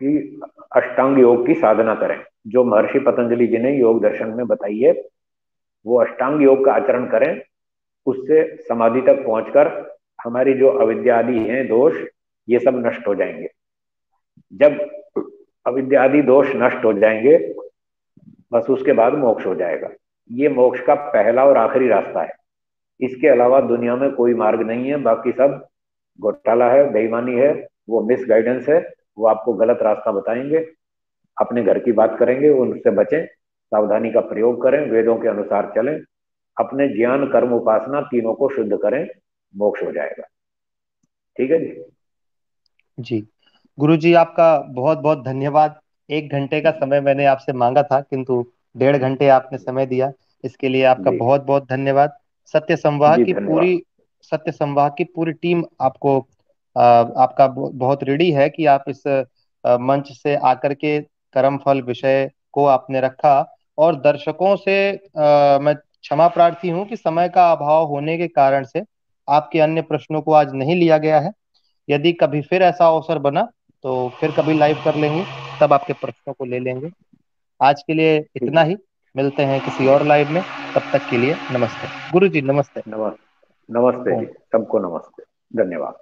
की अष्टांग योग की साधना करें, जो महर्षि पतंजलि जी ने योग दर्शन में बताई है। वो अष्टांग योग का आचरण करें। उससे समाधि तक पहुंचकर हमारी जो अविद्यादि हैं दोष, ये सब नष्ट हो जाएंगे। जब अविद्यादि दोष नष्ट हो जाएंगे, बस उसके बाद मोक्ष हो जाएगा। ये मोक्ष का पहला और आखिरी रास्ता है। इसके अलावा दुनिया में कोई मार्ग नहीं है। बाकी सब घोटाला है, बेईमानी है, वो मिस गाइडेंस है। वो आपको गलत रास्ता बताएंगे। अपने घर की बात करेंगे, उनसे बचें, सावधानी का प्रयोग करें, वेदों के अनुसार चलें, अपने ज्ञान कर्म उपासना तीनों को शुद्ध करें, मोक्ष हो जाएगा। ठीक है जी। जी गुरु जी, आपका बहुत बहुत धन्यवाद। 1 घंटे का समय मैंने आपसे मांगा था, किंतु 1.5 घंटे आपने समय दिया। इसके लिए आपका जी बहुत बहुत धन्यवाद। जी धन्यवाद। सत्य संवाह की पूरी टीम आपको आपका बहुत ऋणी है कि आप इस मंच से आकर के कर्मफल विषय को आपने रखा। और दर्शकों से मैं क्षमा प्रार्थी हूँ कि समय का अभाव होने के कारण से आपके अन्य प्रश्नों को आज नहीं लिया गया है। यदि कभी फिर ऐसा अवसर बना तो फिर कभी लाइव कर लेंगे, तब आपके प्रश्नों को ले लेंगे। आज के लिए ठीक इतना है। ही। मिलते हैं किसी और लाइव में। तब तक के लिए नमस्ते गुरु जी, नमस्ते। नमस्ते। नमस्ते ओम। जी, सबको नमस्ते। धन्यवाद।